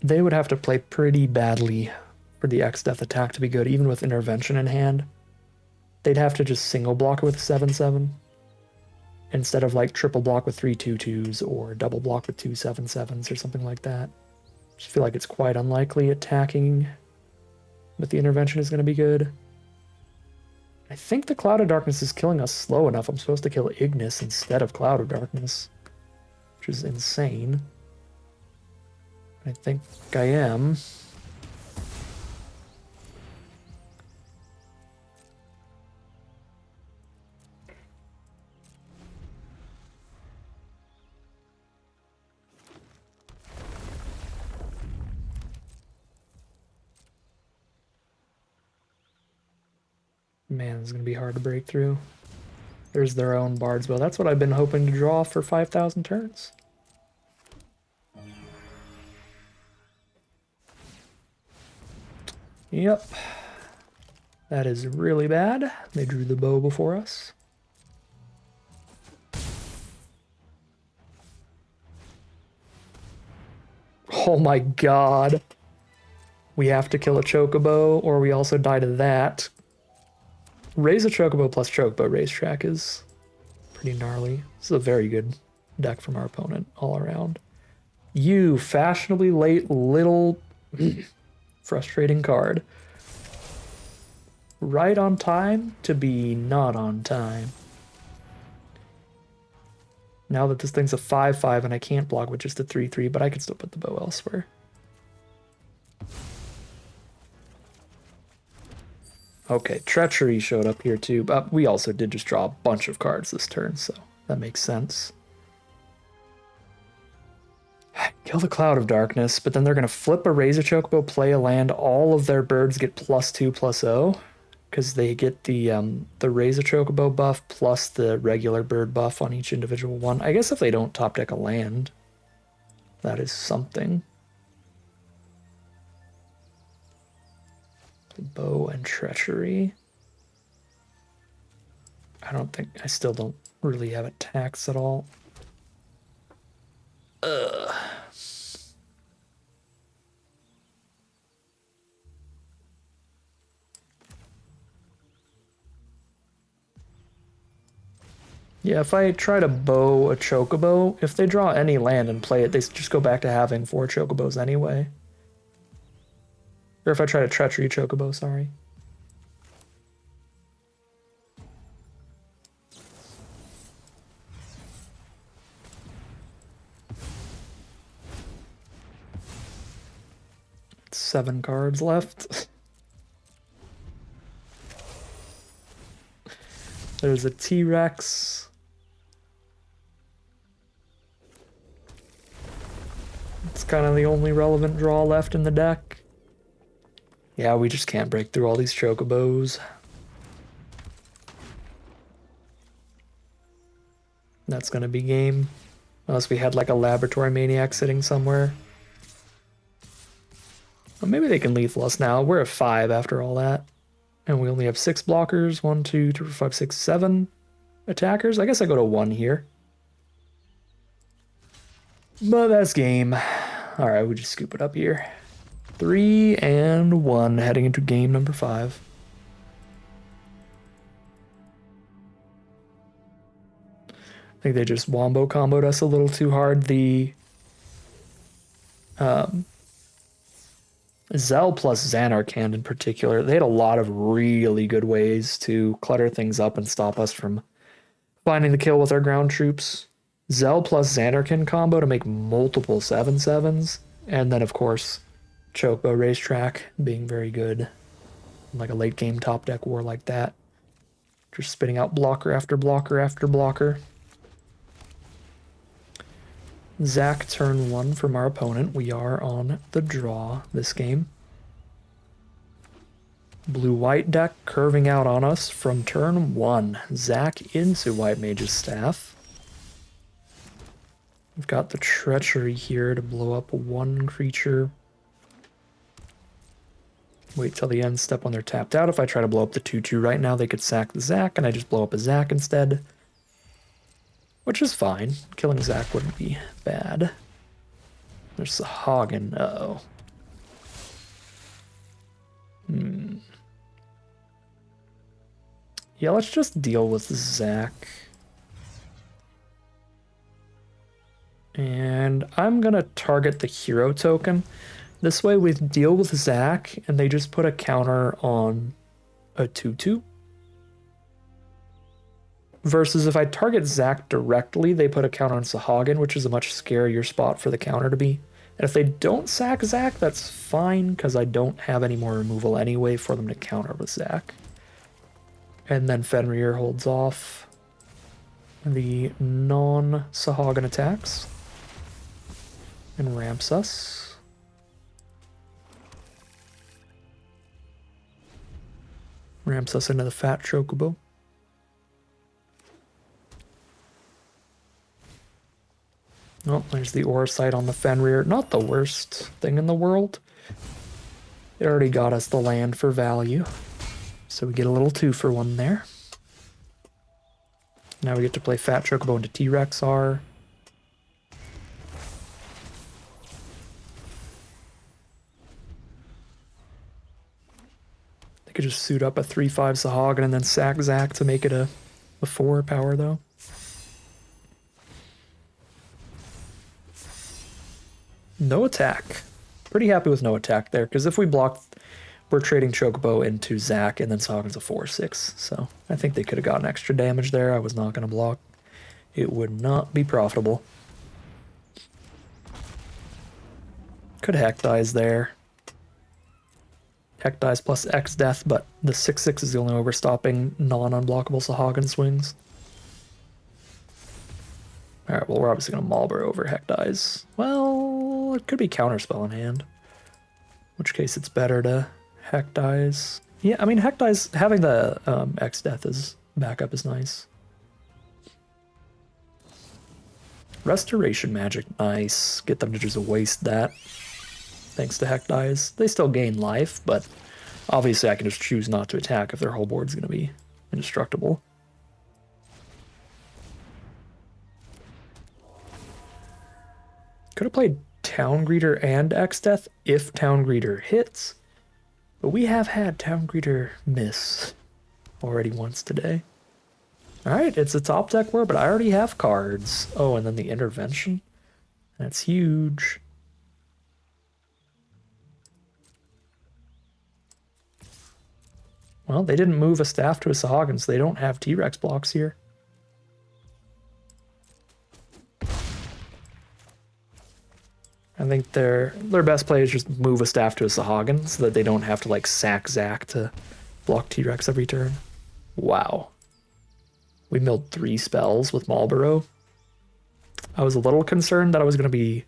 They would have to play pretty badly for the X-Death attack to be good, even with Intervention in hand. They'd have to just single block it with 7/7 instead of like triple block with 3 2/2s or double block with 2 7/7s or something like that. I just feel like it's quite unlikely attacking with the Intervention is going to be good. I think the Cloud of Darkness is killing us slow enough. I'm supposed to kill Ignis instead of Cloud of Darkness, which is insane. I think I am. Man, it's going to be hard to break through. There's their own Bard's Bow. That's what I've been hoping to draw for 5,000 turns. Yep. That is really bad. They drew the bow before us. Oh my god. We have to kill a Chocobo, or we also die to that. Raise a Chocobo plus Chocobo Racetrack is pretty gnarly. This is a very good deck from our opponent all around. You fashionably late little frustrating card. Right on time to be not on time. Now that this thing's a 5/5 and I can't block with just a 3/3, but I can still put the bow elsewhere. Okay, Treachery showed up here too, but we also did just draw a bunch of cards this turn, so that makes sense. Kill the Cloud of Darkness, but then they're going to flip a Razor Chocobo, play a land, all of their birds get +2/+0, because they get the Razor Chocobo buff plus the regular bird buff on each individual one. I guess if they don't top deck a land, that is something. Bow and Treachery. I still don't really have attacks at all. Ugh. Yeah, if I try to bow a Chocobo, if they draw any land and play it, they just go back to having 4 Chocobos anyway. Or if I try to Treachery Chocobo, sorry. It's 7 cards left. There's a T-Rex. It's kind of the only relevant draw left in the deck. Yeah, we just can't break through all these Chocobos. That's gonna be game. Unless we had like a Laboratory Maniac sitting somewhere. Well, maybe they can lethal us now. We're at 5 after all that. And we only have 6 blockers. 1, 2, 3, 4, 5, 6, 7 attackers. I guess I go to 1 here. But that's game. Alright, we just scoop it up here. 3-1 heading into game number 5. I think they just wombo comboed us a little too hard. The Zell plus Xanarkand in particular, they had a lot of really good ways to clutter things up and stop us from finding the kill with our ground troops. Zell plus Xanarkand combo to make multiple 7/7s, and then of course Chocobo Racetrack being very good, like a late game top deck war like that. Just spitting out blocker after blocker after blocker. Zach turn 1 from our opponent. We are on the draw this game. Blue-white deck curving out on us from turn 1. Zach into White Mage's Staff. We've got the Treachery here to blow up one creature. Wait till the end step when they're tapped out. If I try to blow up the 2/2 right now, they could sack the Zach, and I just blow up a Zach instead. Which is fine. Killing Zach wouldn't be bad. There's the Hagen. Uh-oh. Yeah, let's just deal with Zach. And I'm gonna target the hero token. This way we deal with Zach, and they just put a counter on a 2/2. Versus if I target Zach directly, they put a counter on Sahagin, which is a much scarier spot for the counter to be. And if they don't sack Zach, that's fine, because I don't have any more removal anyway for them to counter with Zach. And then Fenrir holds off the non-Sahagin attacks and ramps us. Ramps us into the fat Chocobo. Oh, there's the Aura Sight on the Fenrir. Not the worst thing in the world. It already got us the land for value. So we get a little 2-for-1 there. Now we get to play Fat Chocobo into T-Rex R. They could just suit up a 3/5 Sahagin and then sack Zach to make it a 4 power though. No attack. Pretty happy with no attack there, because if we block, we're trading Chocobo into Zach, and then Sahagin's a 4/6. So I think they could have gotten extra damage there. I was not going to block. It would not be profitable. Could Heck Dies there. Heck Dies plus X Death, but the 6/6 is the only way we're stopping non-unblockable Sahagin swings. Alright, well, we're obviously going to Malboro over Heck Dies. Well, it could be Counterspell in hand. In which case it's better to Heck Dies. Yeah, I mean, Heck Dies, having the X Death as backup is nice. Restoration Magic, nice. Get them to just waste that. Thanks to Heck Dies. They still gain life, but obviously I can just choose not to attack if their whole board's going to be indestructible. Could have played Town Greeter and X-Death if Town Greeter hits, but we have had Town Greeter miss already once today. Alright, it's a top deck war, but I already have cards. Oh, and then the intervention. That's huge. Well, they didn't move a staff to a Sahagin, so they don't have T-Rex blocks here. I think their best play is just move a staff to a Sahagin so that they don't have to like sack Zach to block T-Rex every turn. Wow. We milled 3 spells with Malboro. I was a little concerned that I was going to be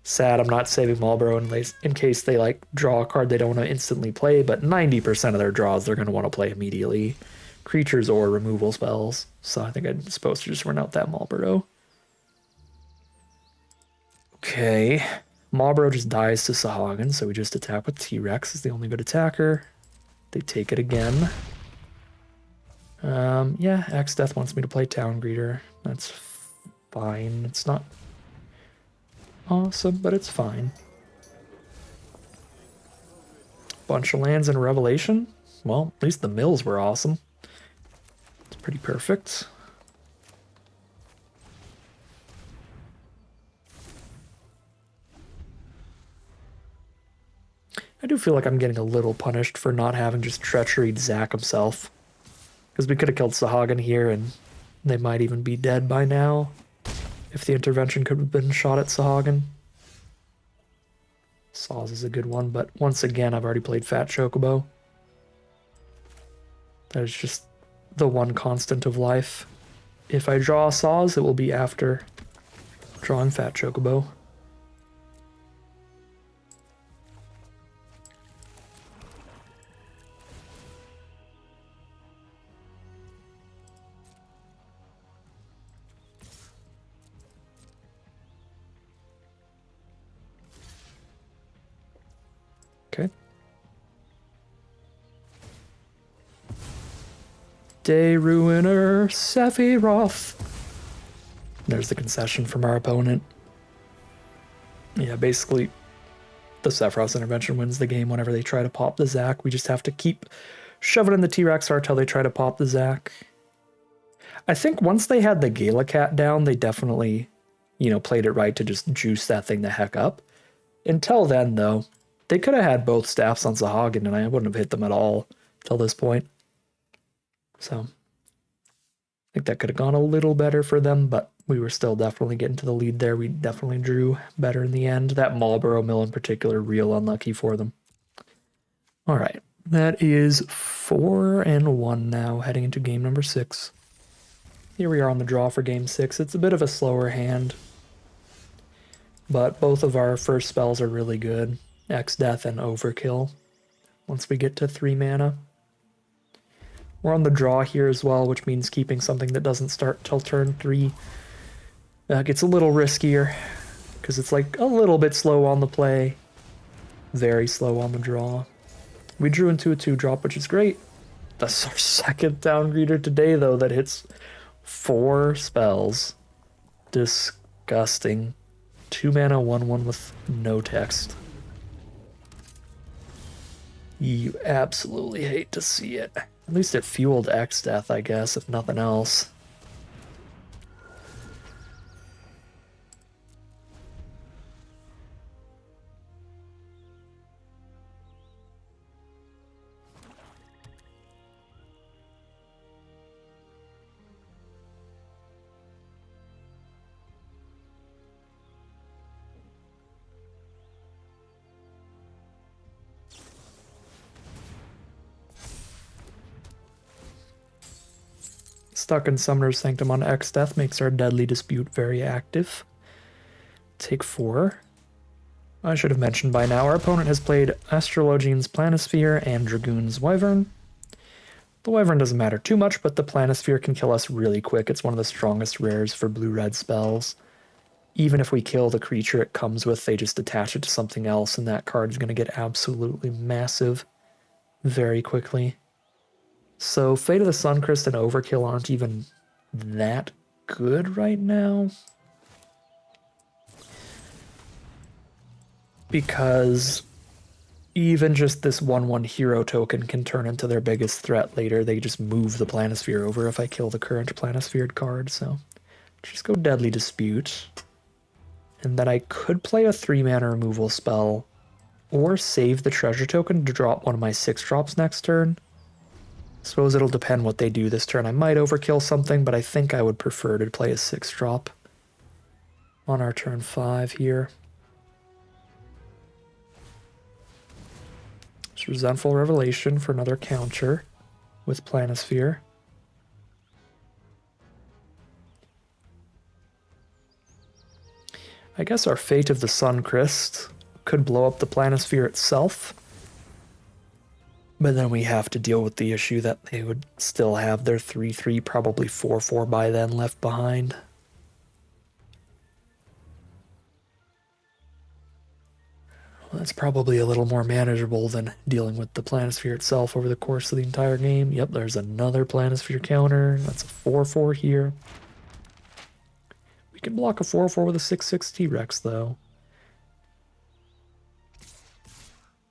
sad I'm not saving Malboro in case they like draw a card they don't want to instantly play, but 90% of their draws they're going to want to play immediately. Creatures or removal spells. So I think I'm supposed to just run out that Malboro. Okay, Malboro just dies to Sahagin, so we just attack with T-Rex as the only good attacker. They take it again. Yeah, X-Death wants me to play Town Greeter. That's fine. It's not awesome, but it's fine. Bunch of lands in Revelation. Well, at least the mills were awesome. It's pretty perfect. I do feel like I'm getting a little punished for not having just treacheryed Zac himself. Because we could have killed Sahagin here and they might even be dead by now if the intervention could have been shot at Sahagin. Saws is a good one, but once again, I've already played Fat Chocobo. That is just the one constant of life. If I draw Saws, it will be after drawing Fat Chocobo. Okay. Day Ruiner, Sephiroth. There's the concession from our opponent. Yeah, basically, the Sephiroth's intervention wins the game whenever they try to pop the Zac. We just have to keep shoving in the T-Rex art till they try to pop the Zac. I think once they had the Gala Cat down, they definitely, played it right to just juice that thing the heck up. Until then, though, they could have had both staffs on Sahagin, and I wouldn't have hit them at all till this point. So, I think that could have gone a little better for them, but we were still definitely getting to the lead there. We definitely drew better in the end. That Marlboro Mill in particular, real unlucky for them. All right, that is 4-1 now, heading into game number 6. Here we are on the draw for game 6. It's a bit of a slower hand, but both of our first spells are really good. X-Death and Overkill, once we get to 3 mana. We're on the draw here as well, which means keeping something that doesn't start till turn 3 gets a little riskier, because it's like a little bit slow on the play, very slow on the draw. We drew into a 2-drop, which is great. That's our second downgreeder today, though, that hits 4 spells. Disgusting. 2 mana, 1/1 with no text. You absolutely hate to see it. At least it fueled X-Death, I guess, if nothing else. Stuck in Summoner's Sanctum on X-Death makes our Deadly Dispute very active. Take 4. I should have mentioned by now, our opponent has played Astrologian's Planisphere and Dragoon's Wyvern. The Wyvern doesn't matter too much, but the Planisphere can kill us really quick. It's one of the strongest rares for blue-red spells. Even if we kill the creature it comes with, they just attach it to something else, and that card's going to get absolutely massive very quickly. So Fate of the Suncrist and Overkill aren't even that good right now. Because even just this 1/1 hero token can turn into their biggest threat later. They just move the Planisphere over if I kill the current Planisphered card, so just go Deadly Dispute. And then I could play a 3-mana removal spell, or save the treasure token to drop one of my 6-drops next turn. Suppose it'll depend what they do this turn. I might overkill something, but I think I would prefer to play a 6-drop on our turn 5 here. It's Resentful Revelation for another counter with Planisphere. I guess our Fate of the Suncrist could blow up the Planisphere itself. But then we have to deal with the issue that they would still have their 3/3, probably 4/4 by then left behind. Well, that's probably a little more manageable than dealing with the Planisphere itself over the course of the entire game. Yep, there's another Planisphere counter. That's a 4/4 here. We can block a 4/4 with a 6/6 T-Rex, though.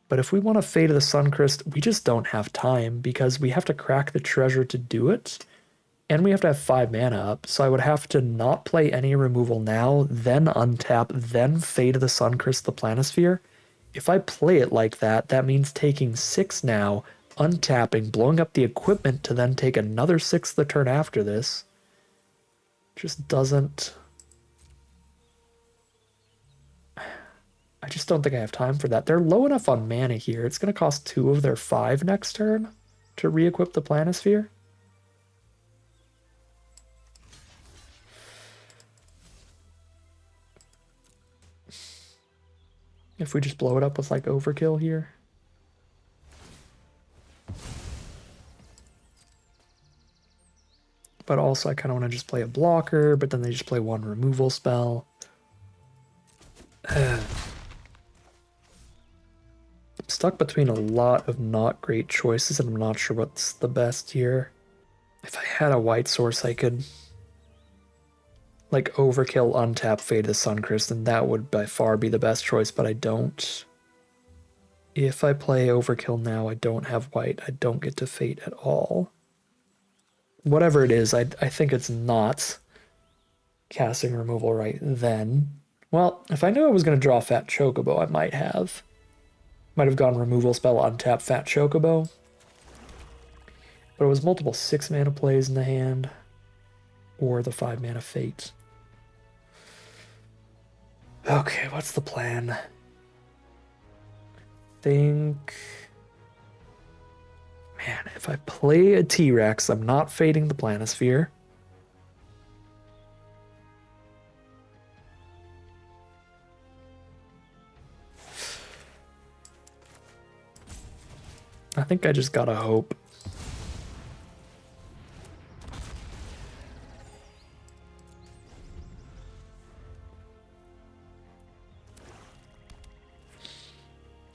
But if we want to Fate of the Suncrist, we just don't have time, because we have to crack the treasure to do it, and we have to have 5 mana up, so I would have to not play any removal now, then untap, then Fate of the Suncrist the Planisphere, if I play it like that, that means taking 6 now, untapping, blowing up the equipment to then take another 6 the turn after this. Just doesn't... I just don't think I have time for that. They're low enough on mana here. It's going to cost 2 of their 5 next turn to re-equip the Planisphere. If we just blow it up with like overkill here. But also I kind of want to just play a blocker, but then they just play one removal spell. I'm stuck between a lot of not great choices, and I'm not sure what's the best here. If I had a white source, I could like overkill, untap, Fade the Suncrist, and that would by far be the best choice, but I don't. If I play overkill now, I don't have white. I don't get to Fate at all. Whatever it is, I think it's not casting removal right then. Well, if I knew I was going to draw Fat Chocobo, I might have. Might have gone removal spell, untap Fat Chocobo. But it was multiple 6 mana plays in the hand, or the 5 mana Fate. Okay, what's the plan? Think... Man, if I play a T-Rex, I'm not fading the Planisphere. I think I just gotta hope.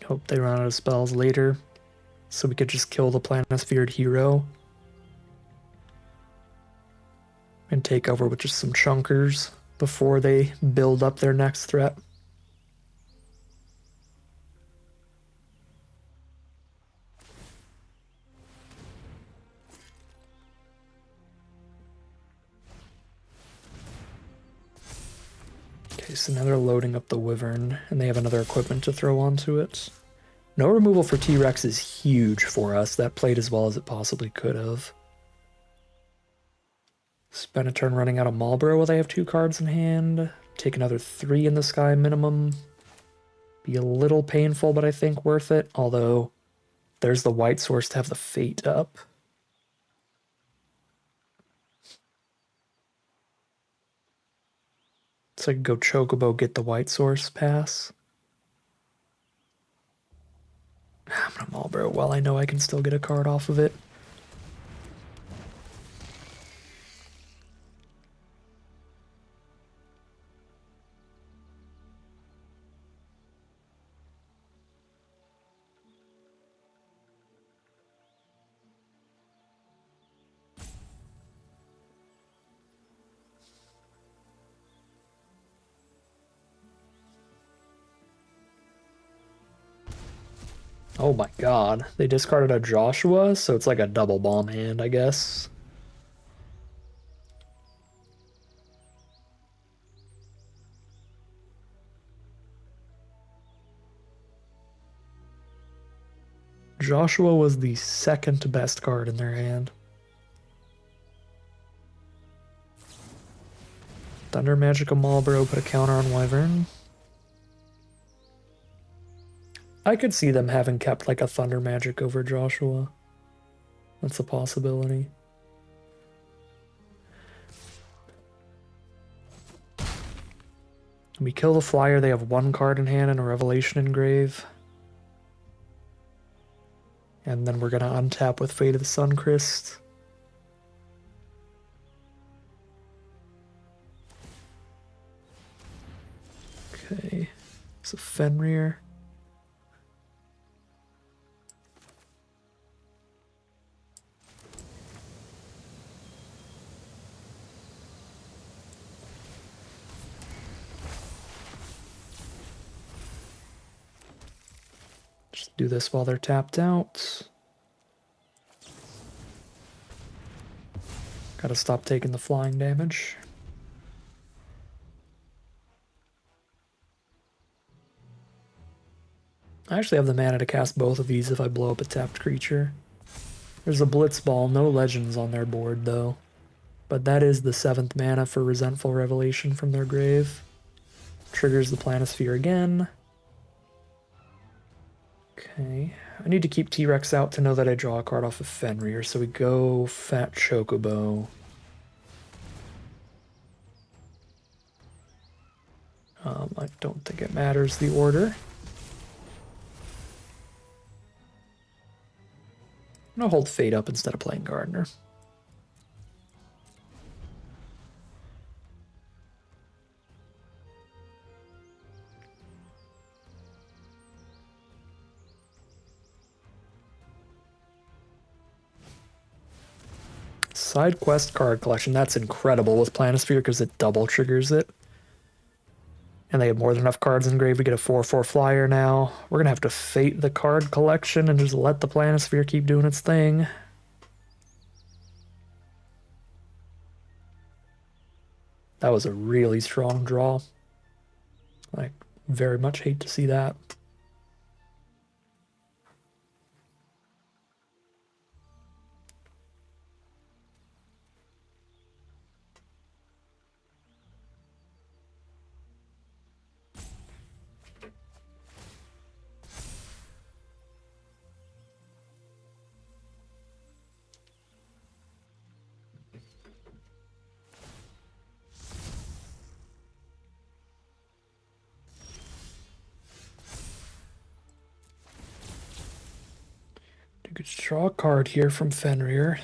Hope they run out of spells later, so we could just kill the Planisphered hero and take over with just some chunkers before they build up their next threat. Okay, so now they're loading up the Wyvern, and they have another equipment to throw onto it. No removal for T-Rex is huge for us. That played as well as it possibly could have. Spend a turn running out of Marlborough while they have 2 cards in hand. Take another 3 in the sky minimum. Be a little painful, but I think worth it. Although, there's the white source to have the Fate up. So I could go Chocobo, get the white source pass. I'm gonna Marlborough while I know I can still get a card off of it. Oh my god, they discarded a Joshua, so it's like a double bomb hand, I guess. Joshua was the second best card in their hand. Thunder Magic of Marlborough, put a counter on Wyvern. I could see them having kept like a Thunder Magic over Joshua. That's a possibility. We kill the flyer, they have 1 card in hand and a Revelation Engrave. And then we're gonna untap with Fate of the Suncrist. Okay, so Fenrir. Just do this while they're tapped out. Gotta stop taking the flying damage. I actually have the mana to cast both of these if I blow up a tapped creature. There's a Blitz Ball, no legends on their board though. But that is the 7th mana for Resentful Revelation from their grave. Triggers the Planisphere again. Okay. I need to keep T-Rex out to know that I draw a card off of Fenrir, so we go Fat Chocobo. I don't think it matters the order. I'm gonna hold Fate up instead of playing Gardener. Side quest card collection, that's incredible with Planisphere because it double triggers it. And they have more than enough cards in grave to get a 4/4 flyer now. We're going to have to fate the card collection and just let the Planisphere keep doing its thing. That was a really strong draw. I very much hate to see that. You could draw a card here from Fenrir.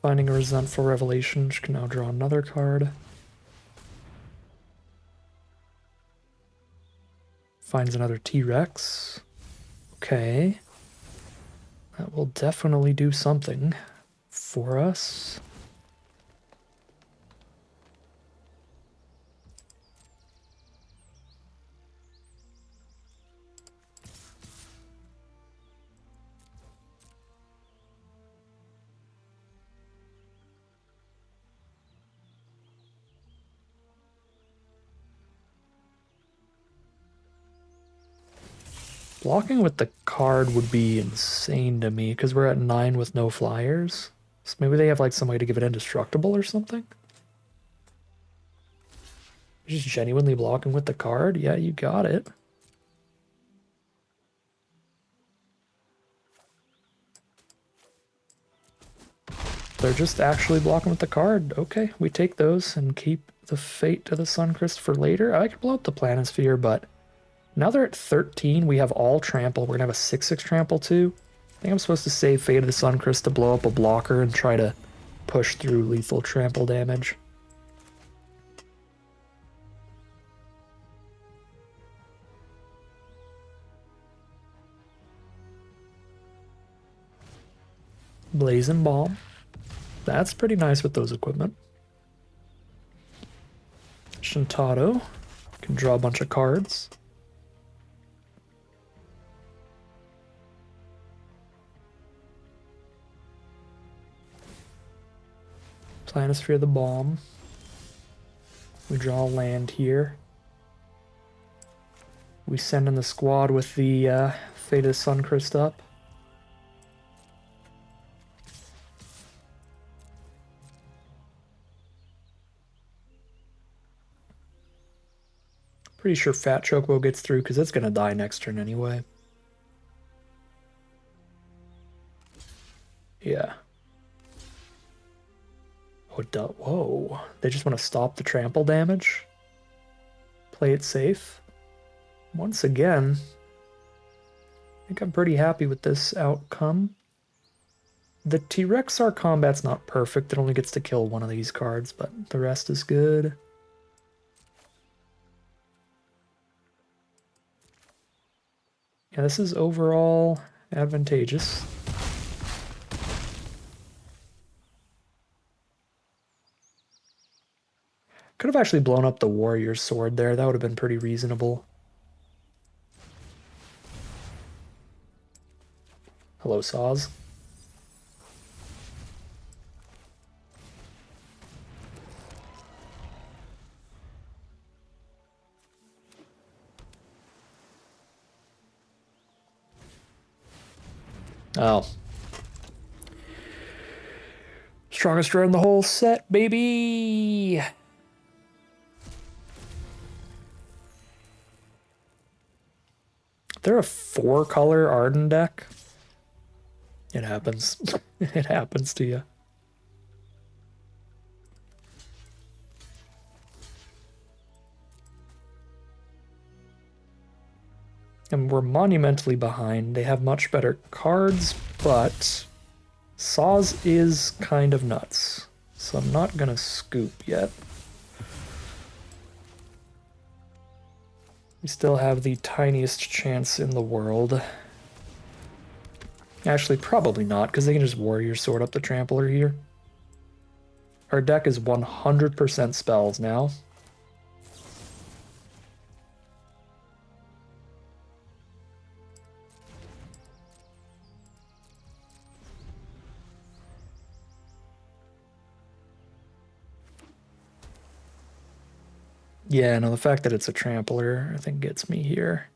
Finding a Resentful Revelation, which can now draw another card. Finds another T-Rex. Okay. That will definitely do something for us. Blocking with the card would be insane to me because we're at 9 with no flyers. So maybe they have like some way to give it indestructible or something? Just genuinely blocking with the card? Yeah, you got it. They're just actually blocking with the card. Okay, we take those and keep the Fate to the Suncrist for later. I could blow up the Planisphere, but now they're at 13. We have all trample. We're going to have a 6/6 trample too. I think I'm supposed to save Fate of the Suncrist to blow up a blocker and try to push through lethal trample damage. Blazing Bomb. That's pretty nice with those equipment. Shintado. Can draw a bunch of cards. Planisphere the Bomb. We draw a land here. We send in the squad with the Fate of the Suncrist up. Pretty sure Fat Chocobo gets through because it's going to die next turn anyway. Yeah. Whoa. They just want to stop the trample damage? Play it safe? Once again, I think I'm pretty happy with this outcome. The T-Rexar combat's not perfect. It only gets to kill one of these cards, but the rest is good. Yeah, this is overall advantageous. Could have actually blown up the Warrior's Sword there. That would have been pretty reasonable. Hello, Saws. Oh. Strongest draw in the whole set, baby! They're a 4-color Arden deck. It happens. It happens to you. And we're monumentally behind. They have much better cards, but Saws is kind of nuts. So I'm not gonna scoop yet. We still have the tiniest chance in the world. Actually, probably not, because they can just Warrior Sword up the Trampler here. Our deck is 100% spells now. Yeah, no, the fact that it's a Trampler, I think, gets me here.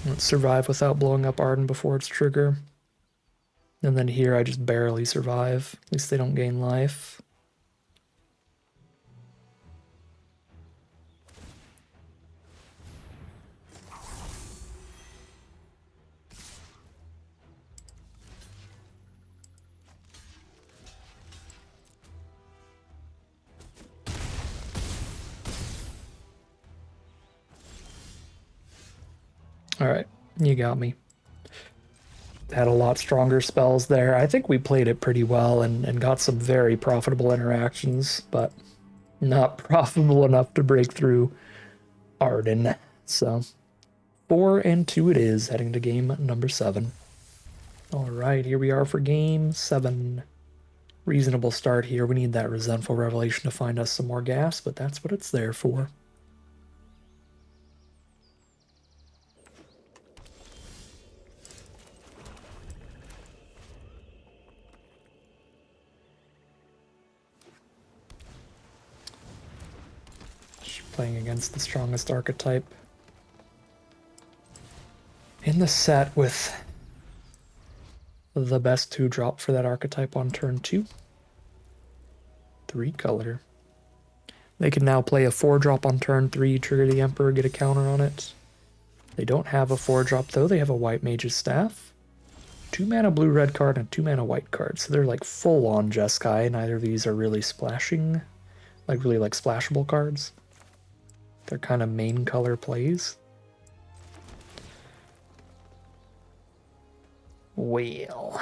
Let's survive without blowing up Arden before its trigger. And then here I just barely survive. At least they don't gain life. Alright, you got me. Had a lot stronger spells there. I think we played it pretty well and got some very profitable interactions, but not profitable enough to break through Arden. So 4-2 it is, heading to game number 7. Alright, here we are for game 7. Reasonable start here. We need that Resentful Revelation to find us some more gas, but that's what it's there for. Playing against the strongest archetype in the set with the best 2-drop for that archetype on turn 2. 3-color. They can now play a 4-drop on turn 3, trigger the Emperor, get a counter on it. They don't have a 4-drop though, they have a White Mage's Staff. 2-mana blue-red card and 2-mana white card, so they're like full-on Jeskai. Neither of these are really splashing, like really like splashable cards. They're kind of main color plays. Well,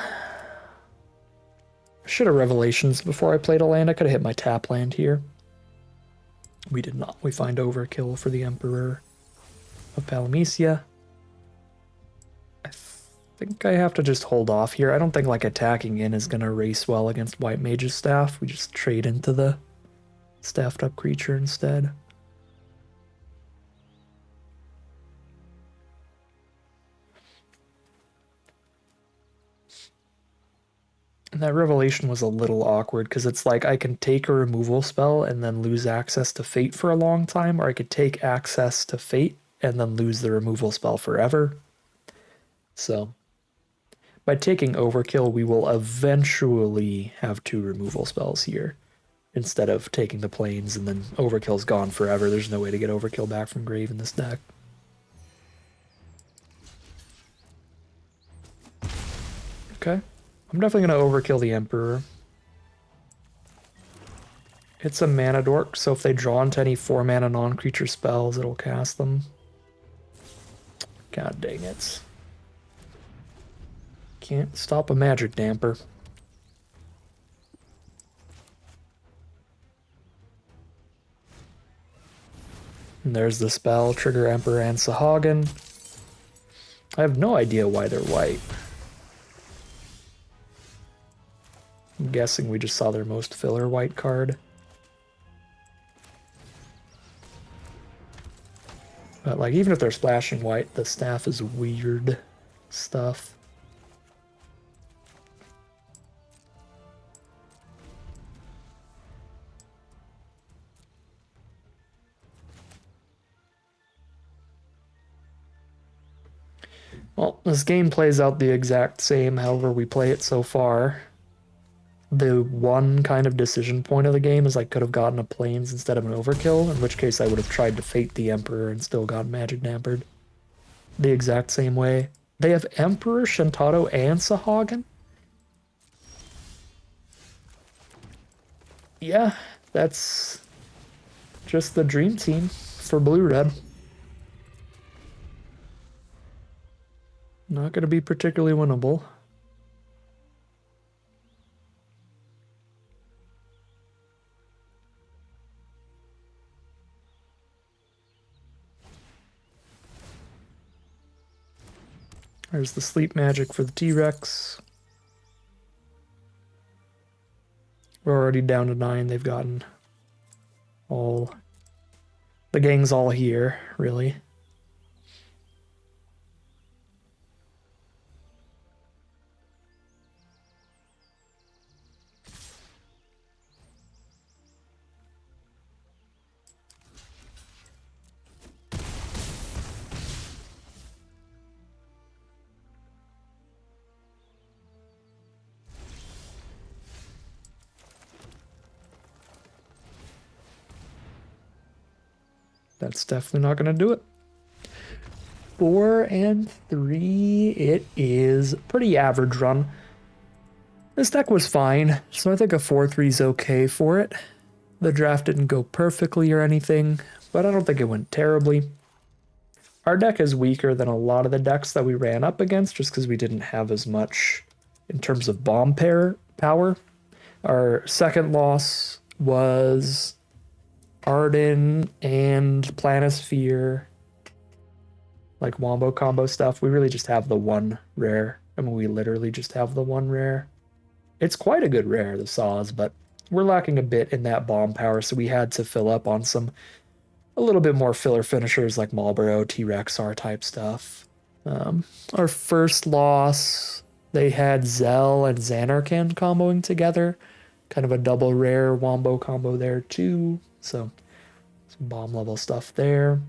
I should have Revelations before I played a land. I could have hit my tap land here. We did not. We find Overkill for the Emperor of Palamecia. I think I have to just hold off here. I don't think like attacking in is going to race well against White Mage's Staff. We just trade into the staffed up creature instead. And that Revelation was a little awkward because it's like I can take a removal spell and then lose access to Fate for a long time, or I could take access to Fate and then lose the removal spell forever. So by taking Overkill, we will eventually have 2 removal spells here instead of taking the planes and then Overkill's gone forever. There's no way to get Overkill back from grave in this deck. Okay. I'm definitely going to Overkill the Emperor. It's a mana dork, so if they draw into any 4-mana non-creature spells, it'll cast them. God dang it. Can't stop a magic damper. And there's the spell, trigger Emperor and Sahagin. I have no idea why they're white. I'm guessing we just saw their most filler white card. But like even if they're splashing white, the staff is weird stuff. Well, this game plays out the exact same however we play it so far. The one kind of decision point of the game is I could have gotten a plains instead of an overkill, in which case I would have tried to fate the Emperor and still got magic nampered. The exact same way. They have Emperor, Shantado, and Sahagin? Yeah, that's just the dream team for blue-red. Not going to be particularly winnable. There's the sleep magic for the T-Rex. We're already down to 9. They've gotten all... The gang's all here, really. That's definitely not going to do it. 4 and 3. It is a pretty average run. This deck was fine, so I think a 4-3 is okay for it. The draft didn't go perfectly or anything, but I don't think it went terribly. Our deck is weaker than a lot of the decks that we ran up against just because we didn't have as much in terms of bomb pair power. Our second loss was Arden and Planisphere, like wombo combo stuff. We really just have the one rare. I mean, we literally just have the one rare. It's quite a good rare, the Saws, but we're lacking a bit in that bomb power, so we had to fill up on some a little bit more filler finishers like Marlboro, T-Rex, R-type stuff. Our first loss, they had Zell and Xanarkan comboing together. Kind of a double rare wombo combo there too. So some bomb level stuff there.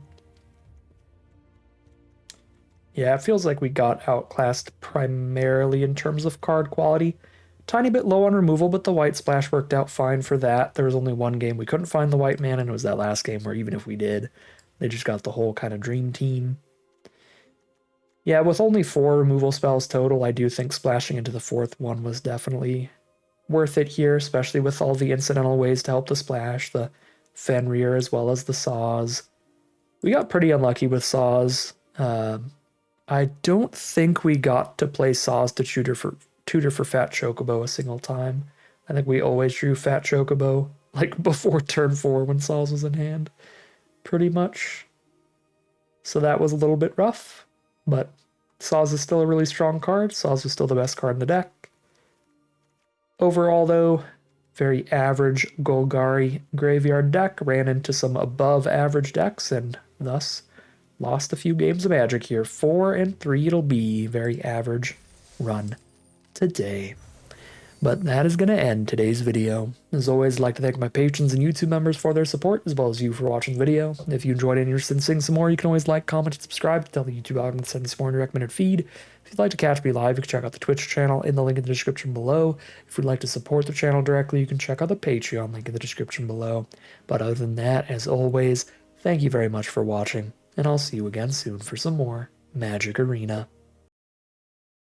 Yeah, it feels like we got outclassed primarily in terms of card quality. Tiny bit low on removal, but the white splash worked out fine for that. There was only one game we couldn't find the white man, and it was that last game where even if we did, they just got the whole kind of dream team. Yeah, with only 4 removal spells total, I do think splashing into the 4th one was definitely worth it here, especially with all the incidental ways to help the splash, the Fenrir as well as the Saws. We got pretty unlucky with Saws. I don't think we got to play Saws to tutor for Fat Chocobo a single time. I think we always drew Fat Chocobo, like before turn 4 when Saws was in hand, pretty much. So that was a little bit rough, but Saws is still a really strong card. Saws was still the best card in the deck. Overall, though, very average Golgari graveyard deck. Ran into some above average decks and thus lost a few games of Magic here. 4 and 3 it'll be. Very average run today. But that is going to end today's video. As always, I'd like to thank my patrons and YouTube members for their support, as well as you for watching the video. If you enjoyed it and you're interested in seeing some more, you can always like, comment, and subscribe to tell the YouTube algorithm to send me some more in your recommended feed. If you'd like to catch me live, you can check out the Twitch channel in the link in the description below. If you'd like to support the channel directly, you can check out the Patreon link in the description below. But other than that, as always, thank you very much for watching, and I'll see you again soon for some more Magic Arena.